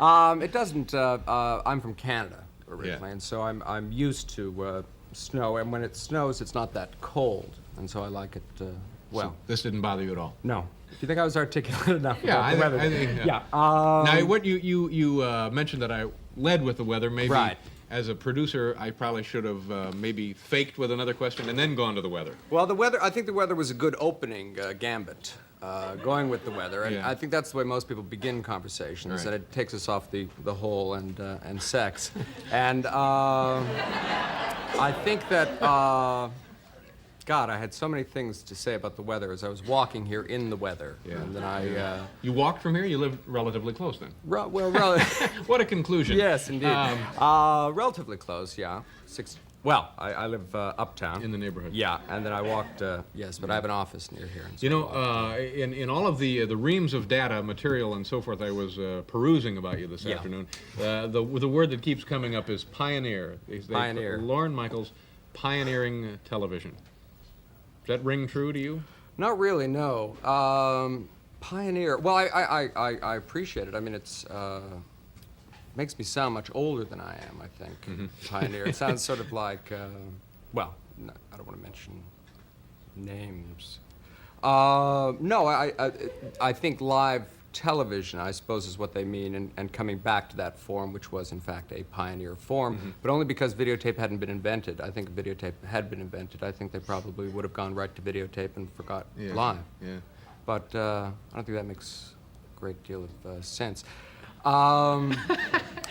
It doesn't, I'm from Canada originally, Yeah. and so I'm used to snow, and when it snows, it's not that cold, and so I like it, well. So this didn't bother you at all? No. Do you think I was articulate enough Yeah, about the weather? I think. Yeah. Now, what you mentioned that I led with the weather. Maybe Right. as a producer, I probably should have maybe faked with another question and then gone to the weather. Well, the weather, I think the weather was a good opening gambit, going with the weather, and Yeah. I think that's the way most people begin conversations, Right. that it takes us off the hole and sex. And I think that God, I had so many things to say about the weather as I was walking here in the weather. Yeah. And then I... You walked from here? You live relatively close then? Well, What a conclusion. yes, indeed. Relatively close, yeah. Well, I live uptown. In the neighborhood. Yeah, and then I walked, yes, but I have an office near here. And so You know, I walked. in all of the reams of data, material, and so forth I was perusing about you this Yeah. afternoon, the word that keeps coming up is pioneer. Pioneer. Lorne Michaels, pioneering television. Does that ring true to you? Not really, no. Pioneer. Well, I appreciate it. I mean, it's makes me sound much older than I am, I think. Pioneer. It sounds sort of like, well, no, I don't want to mention names. No, I think live television, I suppose, is what they mean, and coming back to that form, which was in fact a pioneer form, but only because videotape hadn't been invented. I think if videotape had been invented, I think they probably would have gone right to videotape and forgot live. Yeah. But I don't think that makes a great deal of sense.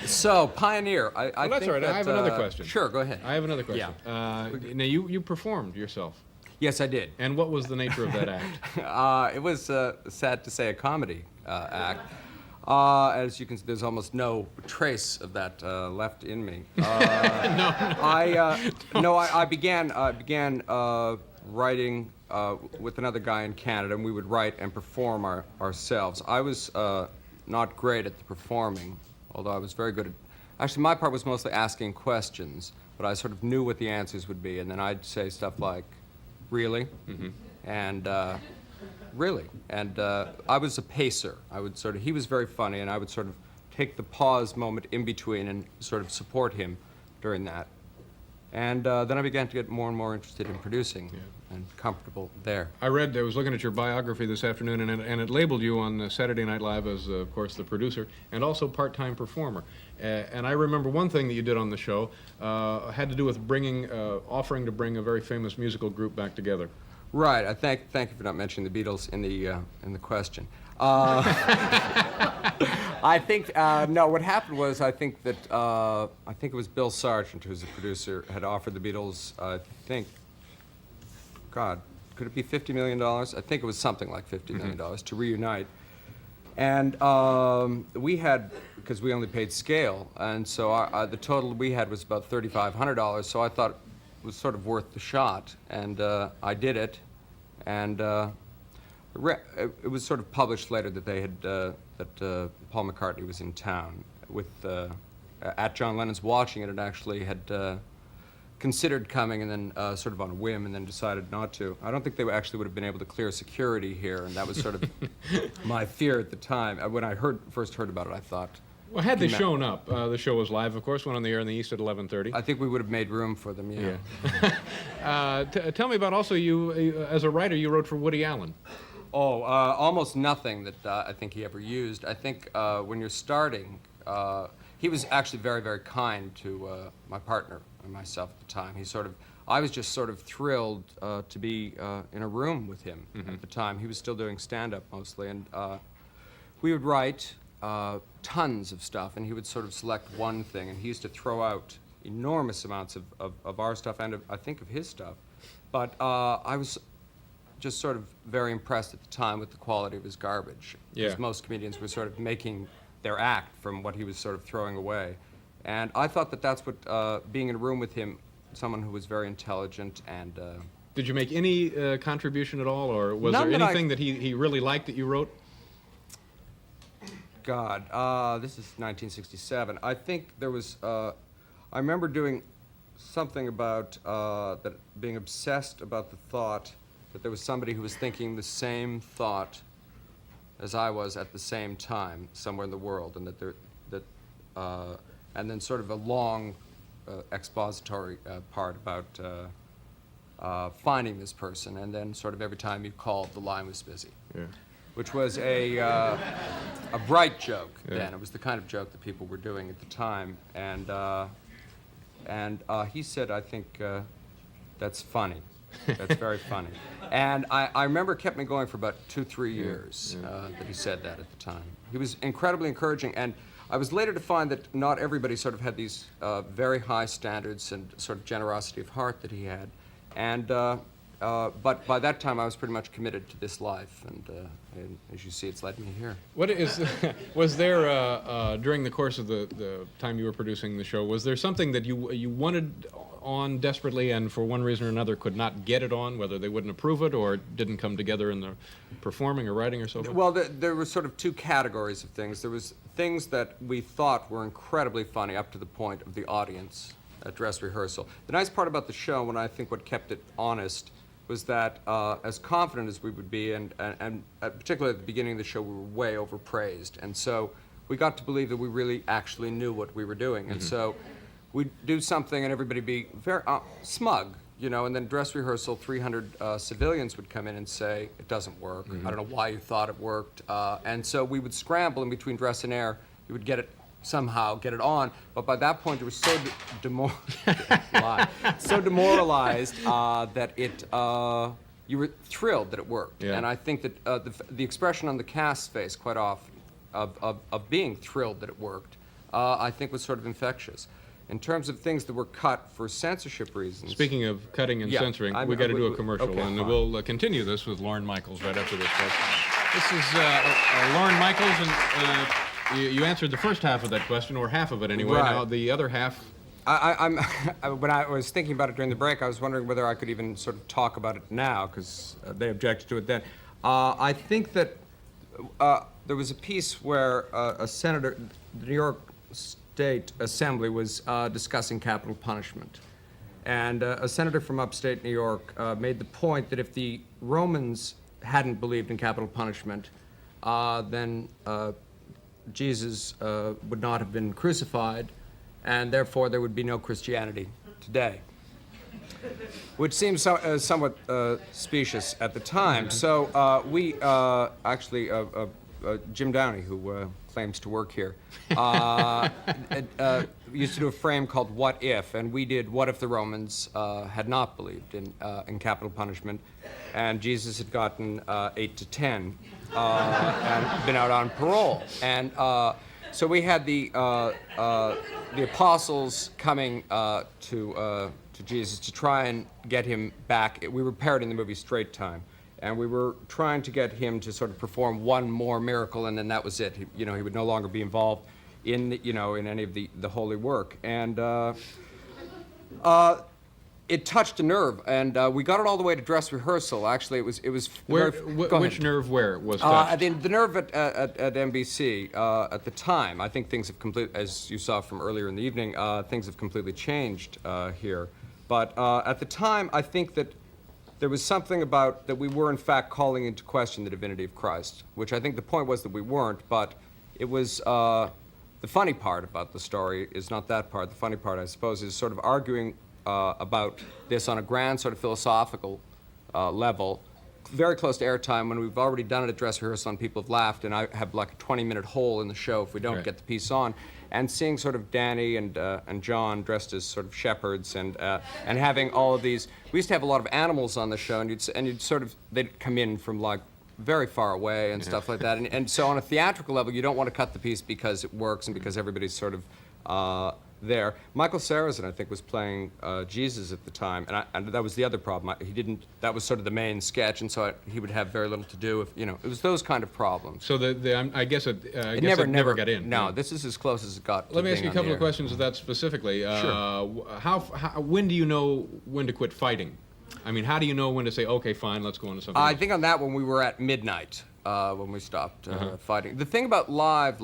So, pioneer. I Well, that's think all right. I that, have another question. Sure, go ahead. I have another question. Now, you performed yourself. Yes, I did. And what was the nature of that act? It was, sad to say, a comedy act. As you can see, there's almost no trace of that left in me. I began writing with another guy in Canada, and we would write and perform ourselves. I was not great at the performing, although I was very good at... Actually, my part was mostly asking questions, but I sort of knew what the answers would be, and then I'd say stuff like, really? And really. And I was a pacer. He was very funny, and I would sort of take the pause moment in between and sort of support him during that. And then I began to get more and more interested in producing and comfortable there. I was looking at your biography this afternoon, and it labeled you on Saturday Night Live as, of course, the producer and also part-time performer. And I remember one thing that you did on the show had to do with offering to bring a very famous musical group back together. Right. I thank you for not mentioning the Beatles in the question. I think no. What happened was I think it was Bill Sargent, who's the producer, had offered the Beatles. I think, God, could it be $50 million? I think it was something like $50 million to reunite. And we had, because we only paid scale, and so the total we had was about $3,500. So I thought it was sort of worth the shot, and I did it. And it was sort of published later that they had that Paul McCartney was in town with at John Lennon's watching it, and actually had considered coming, and then sort of on a whim, and then decided not to. I don't think they actually would have been able to clear security here, and that was sort of my fear at the time. When I first heard about it, I thought. Well, had they shown up, the show was live, of course, went on the air in the East at 11:30. I think we would have made room for them, yeah. Tell me about also you, as a writer, you wrote for Woody Allen. Oh, almost nothing that I think he ever used. I think when you're starting, he was actually very, very kind to my partner and myself at the time. I was just sort of thrilled to be in a room with him at the time. He was still doing stand-up mostly, and we would write tons of stuff, and he would sort of select one thing, and he used to throw out enormous amounts of our stuff and I think of his stuff. But I was just sort of very impressed at the time with the quality of his garbage. Because most comedians were sort of making their act from what he was sort of throwing away. And I thought that that's what, being in a room with him, someone who was very intelligent and... Did you make any contribution at all, or was there anything that he really liked that you wrote? God, this is 1967. I think there was, I remember doing something about that being obsessed about the thought that there was somebody who was thinking the same thought as I was at the same time somewhere in the world, and and then sort of a long expository part about finding this person, and then sort of every time you called, the line was busy. Yeah. Which was a bright joke then. It was the kind of joke that people were doing at the time, and he said, I think that's funny. That's very funny. And I remember it kept me going for about 2-3 years that he said that at the time. He was incredibly encouraging, and I was later to find that not everybody sort of had these very high standards and sort of generosity of heart that he had. And but by that time, I was pretty much committed to this life, and as you see, it's led me here. What is was there during the course of the time you were producing the show? Was there something that you wanted on desperately, and for one reason or another could not get it on, whether they wouldn't approve it or it didn't come together in the performing or writing or so forth? Well, there were sort of two categories of things. There was things that we thought were incredibly funny up to the point of the audience at dress rehearsal. The nice part about the show, and I think what kept it honest, was that as confident as we would be, and particularly at the beginning of the show, we were way overpraised. And so we got to believe that we really actually knew what we were doing. And so we'd do something and everybody be very smug, you know, and then dress rehearsal, 300 civilians would come in and say, it doesn't work. I don't know why you thought it worked. And so we would scramble in between dress and air. You would get it somehow, get it on. But by that point, you were so demoralized that you were thrilled that it worked. Yeah. And I think that the expression on the cast's face quite often of being thrilled that it worked, I think was sort of infectious. In terms of things that were cut for censorship reasons. Speaking of cutting and censoring, we got to do a commercial, okay, and fine. we'll continue this with Lorne Michaels right after this. This is Lorne Michaels, and you answered the first half of that question, or half of it anyway. Right. Now the other half. When I was thinking about it during the break, I was wondering whether I could even sort of talk about it now, because they objected to it then. I think that there was a piece where a senator, the New York State Assembly was discussing capital punishment. And a senator from upstate New York made the point that if the Romans hadn't believed in capital punishment, then Jesus would not have been crucified, and therefore there would be no Christianity today. Which seems somewhat specious at the time. So we actually, Jim Downey, who claims to work here, used to do a frame called What If, and we did What If the Romans had not believed in capital punishment, and Jesus had gotten 8 to 10 and been out on parole. And so we had the apostles coming to Jesus to try and get him back. We were parroting the movie Straight Time, and we were trying to get him to sort of perform one more miracle, and then that was it. He would no longer be involved in any of the holy work. And it touched a nerve, and we got it all the way to dress rehearsal. Actually, it was. Which nerve where was touched? The nerve at NBC at the time. I think things have completely, as you saw from earlier in the evening, things have completely changed here. But at the time, I think that there was something about that we were in fact calling into question the divinity of Christ, which I think the point was that we weren't. But it was the funny part about the story is not that part. The funny part, I suppose, is sort of arguing about this on a grand sort of philosophical level, very close to airtime, when we've already done it at dress rehearsal and people have laughed, and I have like a 20-minute hole in the show if we don't get the piece on. And seeing sort of Danny and John dressed as sort of shepherds and having all of these. We used to have a lot of animals on the show, and you'd sort of, they'd come in from like very far away and stuff like that. And so on a theatrical level, you don't want to cut the piece because it works and because everybody's sort of there. Michael Sarrazin, I think, was playing Jesus at the time, and that was the other problem. He didn't. That was sort of the main sketch, and so he would have very little to do. It was those kind of problems. So I guess it never got in. No, this is as close as it got. Let me ask you a couple of questions of that specifically. Sure. When do you know when to quit fighting? I mean, how do you know when to say, okay, fine, let's go on to something else? I think on that one we were at midnight. When we stopped fighting. The thing about live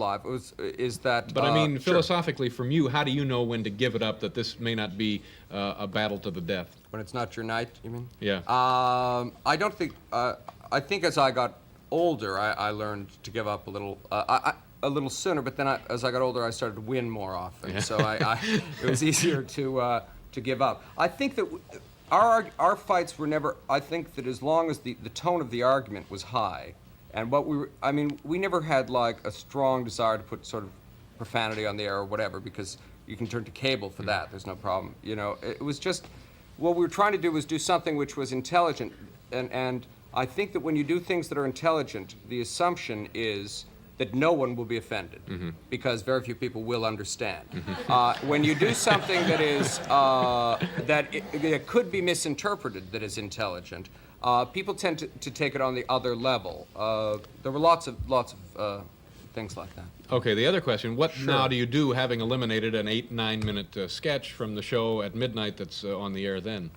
is that. But I mean, sure. philosophically, from you, how do you know when to give it up? That this may not be a battle to the death. When it's not your night, you mean? Yeah. I don't think. I think as I got older, I learned to give up a little sooner. But then as I got older, I started to win more often. Yeah. So it was easier to give up. I think that. Our fights were never. I think that as long as the tone of the argument was high. And we never had like a strong desire to put sort of profanity on the air or whatever, because you can turn to cable for that. There's no problem. It was just, what we were trying to do was do something which was intelligent. And I think that when you do things that are intelligent, the assumption is that no one will be offended because very few people will understand. When you do something that is that could be misinterpreted, that is intelligent, people tend to take it on the other level. There were lots of things like that. Okay, the other question, what now do you do having eliminated an 8-9 minute sketch from the show at midnight that's on the air then?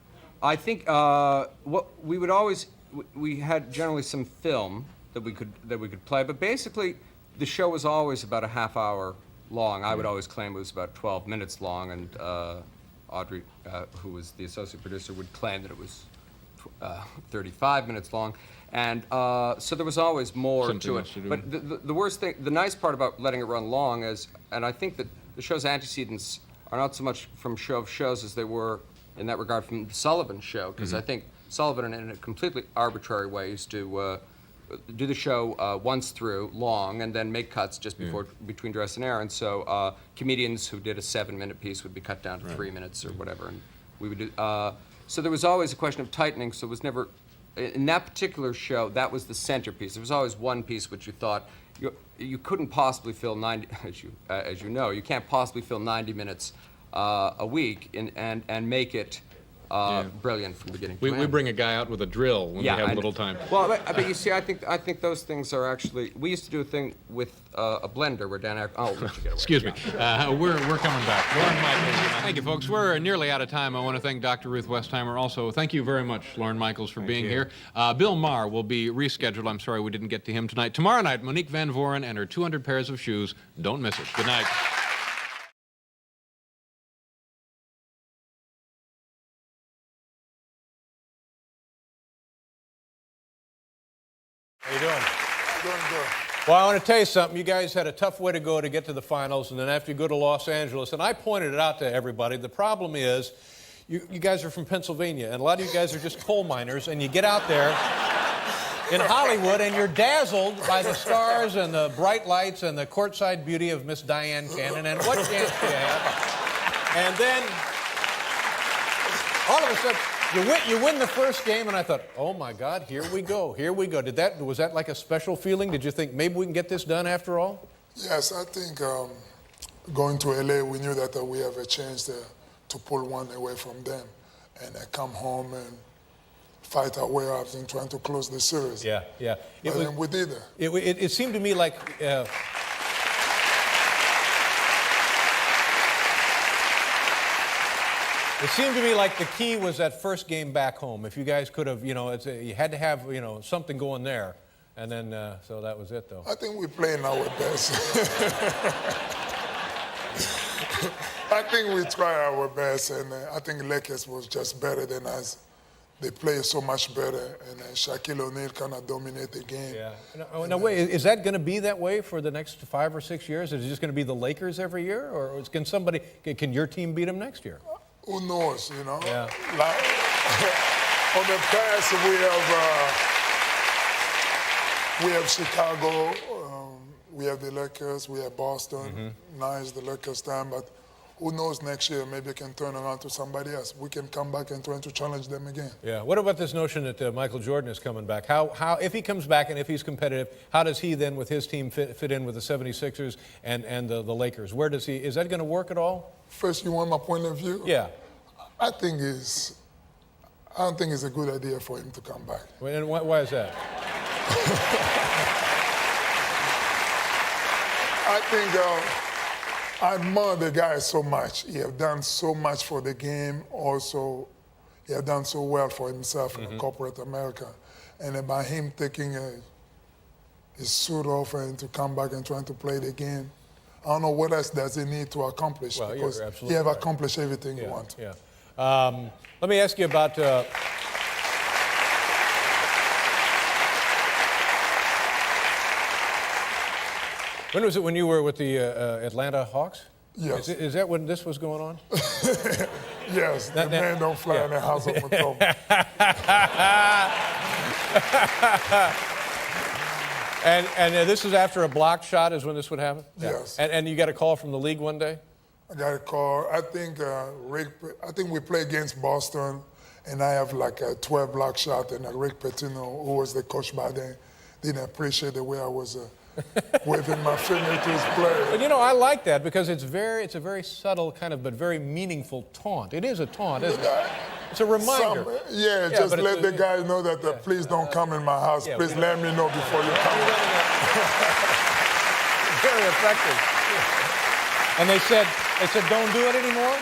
I think what we would always, we had generally some film that we could play, but basically the show was always about a half hour long. I would always claim it was about 12 minutes long, and Audrey, who was the associate producer, would claim that it was 35 minutes long. And so there was always more Something to it. else to do. But the worst thing, the nice part about letting it run long is, and I think that the show's antecedents are not so much from Show of Shows as they were in that regard from the Sullivan Show, because I think Sullivan, in a completely arbitrary way, used to do the show once through, long, and then make cuts just before between dress and air. And so comedians who did a 7-minute piece would be cut down to 3 minutes or whatever, and we would do. So there was always a question of tightening. So it was never, in that particular show, that was the centerpiece. There was always one piece which you thought you couldn't possibly fill 90. As you know, you can't possibly fill 90 minutes a week and make it brilliant from beginning to end. We bring a guy out with a drill when we have little time. Well, but you see, I think those things are actually. We used to do a thing with a blender where Dan. I'll let you get away. Excuse me. We're coming back. Lauren Michaels. Thank you, folks. We're nearly out of time. I want to thank Dr. Ruth Westheimer. Also, thank you very much, Lauren Michaels, for being here. Bill Maher will be rescheduled. I'm sorry we didn't get to him tonight. Tomorrow night, Monique Van Voren and her 200 pairs of shoes. Don't miss it. Good night. How you doing? Doing good. Well, I want to tell you something. You guys had a tough way to go to get to the finals, and then after you go to Los Angeles, and I pointed it out to everybody, the problem is you guys are from Pennsylvania, and a lot of you guys are just coal miners, and you get out there in Hollywood, and you're dazzled by the stars and the bright lights and the courtside beauty of Miss Diane Cannon, and what chance do you have? And then, all of a sudden, you win the first game, and I thought, oh my God, here we go, here we go. Was that like a special feeling? Did you think maybe we can get this done after all? Yes, I think going to LA, we knew that we have a chance to pull one away from them and come home and fight our way out and trying to close the series. Yeah. And we did that. It seemed to me like. It seemed to me like the key was that first game back home. If you guys could have, you had to have, something going there. And then, so that was it, though. I think we're playing our best. I think we try our best, and I think Lakers was just better than us. They play so much better, and Shaquille O'Neal kind of dominate the game. Yeah. Now, wait, is that going to be that way for the next 5 or 6 years? Is it just going to be the Lakers every year? Or can your team beat them next year? Who knows, Yeah. Like, on the past, we have Chicago, we have the Lakers, we have Boston. Now is the Lakers' time, but who knows next year, maybe it can turn around to somebody else. We can come back and try to challenge them again. Yeah. What about this notion that Michael Jordan is coming back? How if he comes back and if he's competitive, how does he then with his team fit in with the 76ers and the Lakers? Where does he, is that going to work at all? First, you want my point of view? Yeah. I don't think it's a good idea for him to come back. And why is that? I think I admire the guy so much. He has done so much for the game. Also, he has done so well for himself in corporate America. And by him taking his suit off and to come back and trying to play the game, I don't know what else does he need to accomplish, Well, because you're absolutely he have right. accomplished everything he wants. Yeah. Let me ask you about. When was it when you were with the Atlanta Hawks? Yes. Is that when this was going on? Yes, the man don't fly in the house of Potomac. And this was after a blocked shot is when this would happen? Yes. And you got a call from the league one day? I got a call. I think we play against Boston, and I have like a 12 block shot, and Rick Pitino, who was the coach by then, didn't appreciate the way I was within my fingertips play. But you know, I like that because it's a very subtle kind of, but very meaningful taunt. It is a taunt, isn't it? It's a reminder. Just let the guys know that please don't come in my house. Please let me know before you come. Very effective. And they said, don't do it anymore?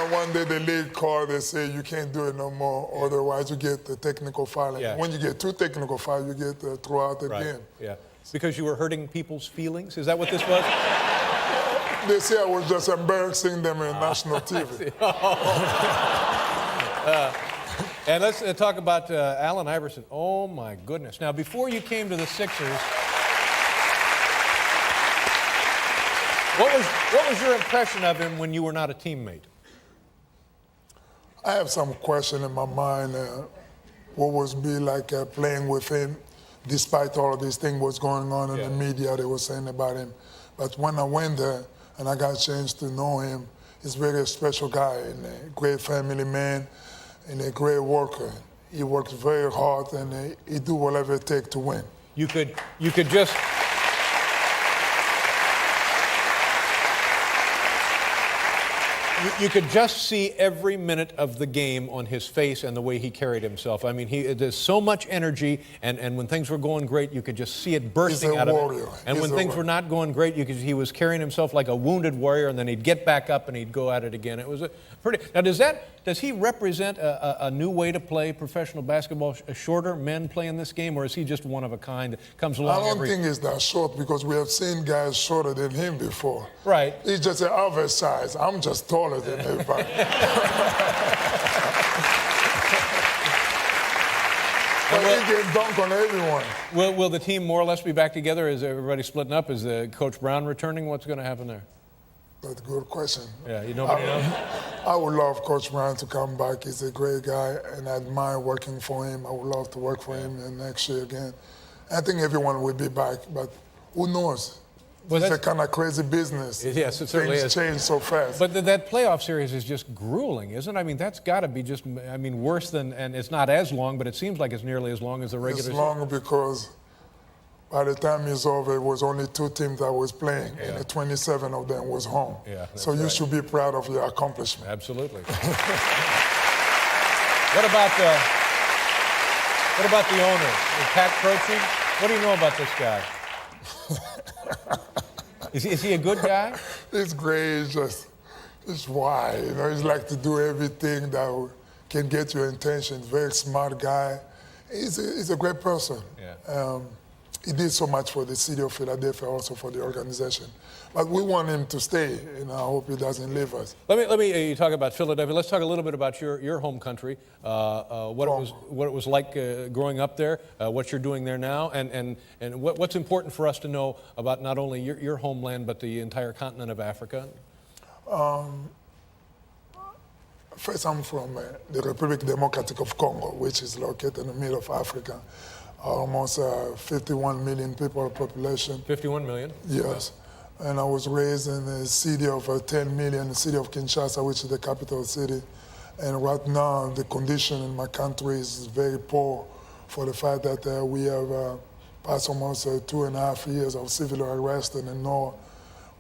One day the league called, they say you can't do it no more, otherwise you get the technical fouling. Yeah. When you get 2 technical fouls, you get throughout the game. Yeah. Because you were hurting people's feelings? Is that what this was? They say I was just embarrassing them in national TV. And let's talk about Allen Iverson. Oh my goodness. Now, before you came to the Sixers, what was your impression of him when you were not a teammate? I have some question in my mind. What was be like playing with him, despite all of these things was going on in the media they were saying about him. But when I went there and I got a chance to know him, he's a very special guy and a great family man and a great worker. He works very hard and he do whatever it takes to win. You could just. You could just see every minute of the game on his face and the way he carried himself. I mean, there's so much energy, and when things were going great, you could just see it bursting out of him. And when things were not going great, he was carrying himself like a wounded warrior, and then he'd get back up and he'd go at it again. It was pretty. Now, does he represent a new way to play professional basketball? Shorter men play in this game, or is he just one of a kind that comes along? I don't think he's that short because we have seen guys shorter than him before. Right. He's just an average size. I'm just taller than everybody. But he can dunk on everyone. Will the team more or less be back together? Is everybody splitting up? Is Coach Brown returning? What's going to happen there? That's a good question. Yeah, nobody knows? I would love Coach Brown to come back. He's a great guy, and I admire working for him. I would love to work for him next year again. I think everyone will be back, but who knows? Well, it's a kind of crazy business. Yes, it certainly Things is. change so fast. But that playoff series is just grueling, isn't it? I mean, that's got to be just, worse than, and it's not as long, but it seems like it's nearly as long as the regular season. It's long because by the time it's over, it was only 2 teams that was playing, and the 27 of them was home. Yeah, so you should be proud of your accomplishment. Absolutely. What about the owner, Pat Croce? What do you know about this guy? Is he a good guy? He's great. It's why. He's like to do everything that can get your attention. Very smart guy. He's a great person. Yeah. He did so much for the city of Philadelphia, also for the organization. But we want him to stay, and I hope he doesn't leave us. Let me you talk about Philadelphia. Let's talk a little bit about your home country, what it was like growing up there, what you're doing there now, and what's important for us to know about not only your homeland but the entire continent of Africa. First, I'm from the Republic Democratic of Congo, which is located in the middle of Africa. Almost 51 million people population. 51 million? Yes. And I was raised in a city of 10 million, the city of Kinshasa, which is the capital city. And right now, the condition in my country is very poor for the fact that we have passed almost 2.5 years of civil unrest in the north,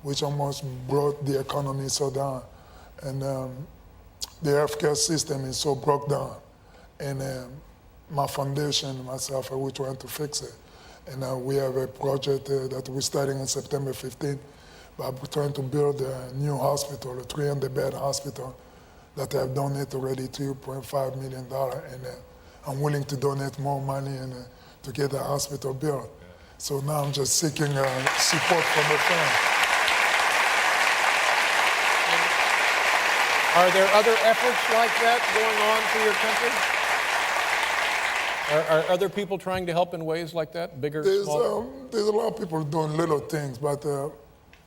which almost brought the economy so down. And the healthcare system is so broke down. And my foundation, myself, we're trying to fix it. And we have a project that we're starting on September 15th. But we're trying to build a new hospital, a 300-bed hospital that I have donated already $2.5 million. And I'm willing to donate more money to get the hospital built. Yeah. So now I'm just seeking support from the firm. Are there other efforts like that going on for your country? Are other people trying to help in ways like that, bigger, smaller? There's a lot of people doing little things, but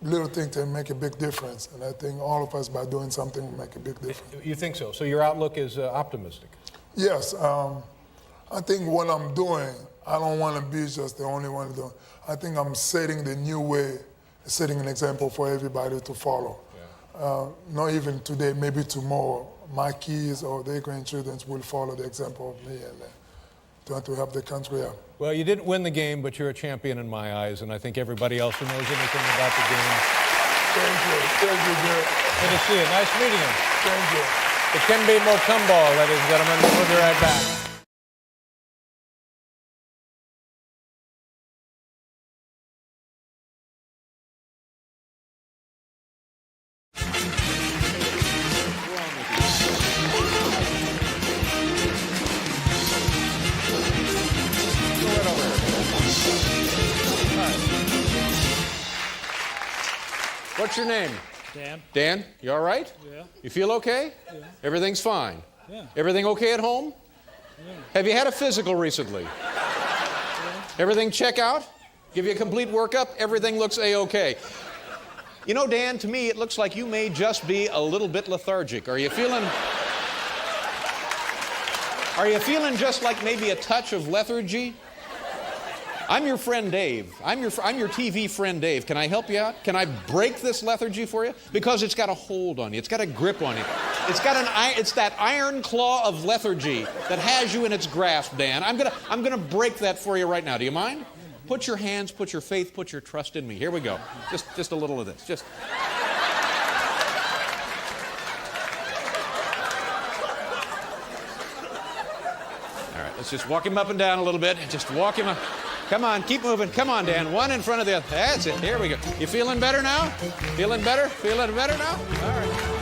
little things can make a big difference. And I think all of us, by doing something, will make a big difference. You think so? So your outlook is optimistic? Yes. I think what I'm doing, I don't want to be just the only one doing. I think I'm setting the new way, setting an example for everybody to follow. Yeah. Not even today, maybe tomorrow, my kids or their grandchildren will follow the example of me. And trying to help the country out. Well, you didn't win the game, but you're a champion in my eyes, and I think everybody else who knows anything about the game. Thank you, Joe. Good to see you. Nice meeting you. Thank you. The Kenbe Mokumbal, ladies and gentlemen. We'll be right back. What's your name? Dan. Dan, you all right? Yeah. You feel okay? Yeah. Everything's fine? Yeah. Everything okay at home? Yeah. Have you had a physical recently? Everything check out? Give you a complete workup? Everything looks A-okay. You know, Dan, to me, it looks like you may just be a little bit lethargic. Are you feeling just like maybe a touch of lethargy? I'm your friend Dave. I'm your TV friend Dave. Can I help you out? Can I break this lethargy for you? Because it's got a hold on you. It's got a grip on you. It's that iron claw of lethargy that has you in its grasp, Dan. I'm gonna break that for you right now. Do you mind? Put your hands, put your faith, put your trust in me. Here we go. Just a little of this. Just. All right. Let's just walk him up and down a little bit. Just walk him up. Come on, keep moving. Come on, Dan. One in front of the other. That's it. Here we go. You feeling better now? Feeling better? Feeling better now? All right.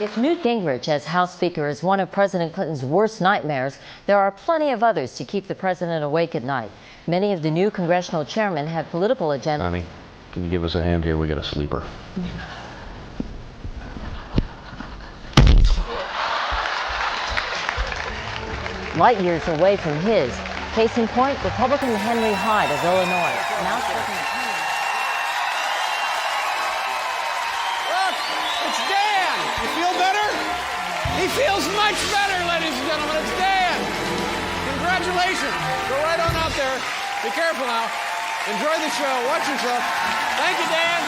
If Newt Gingrich as House Speaker is one of President Clinton's worst nightmares, there are plenty of others to keep the president awake at night. Many of the new congressional chairmen have political agendas. Honey, can you give us a hand here? We got a sleeper. Light years away from his. Case in point, Republican Henry Hyde of Illinois. Now Look, it's Dan. You feel better? He feels much better, ladies and gentlemen. It's Dan. Congratulations. Go right on out there. Be careful now. Enjoy the show. Watch yourself. Thank you, Dan.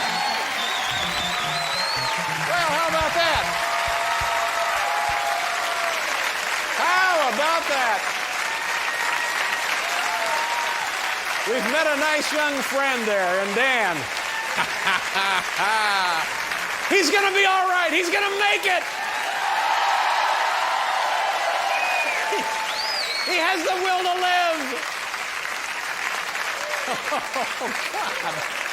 Well, how about that? How about that? We've met a nice young friend there in Dan. He's going to be all right. He's going to make it. He has the will to live. Oh, God.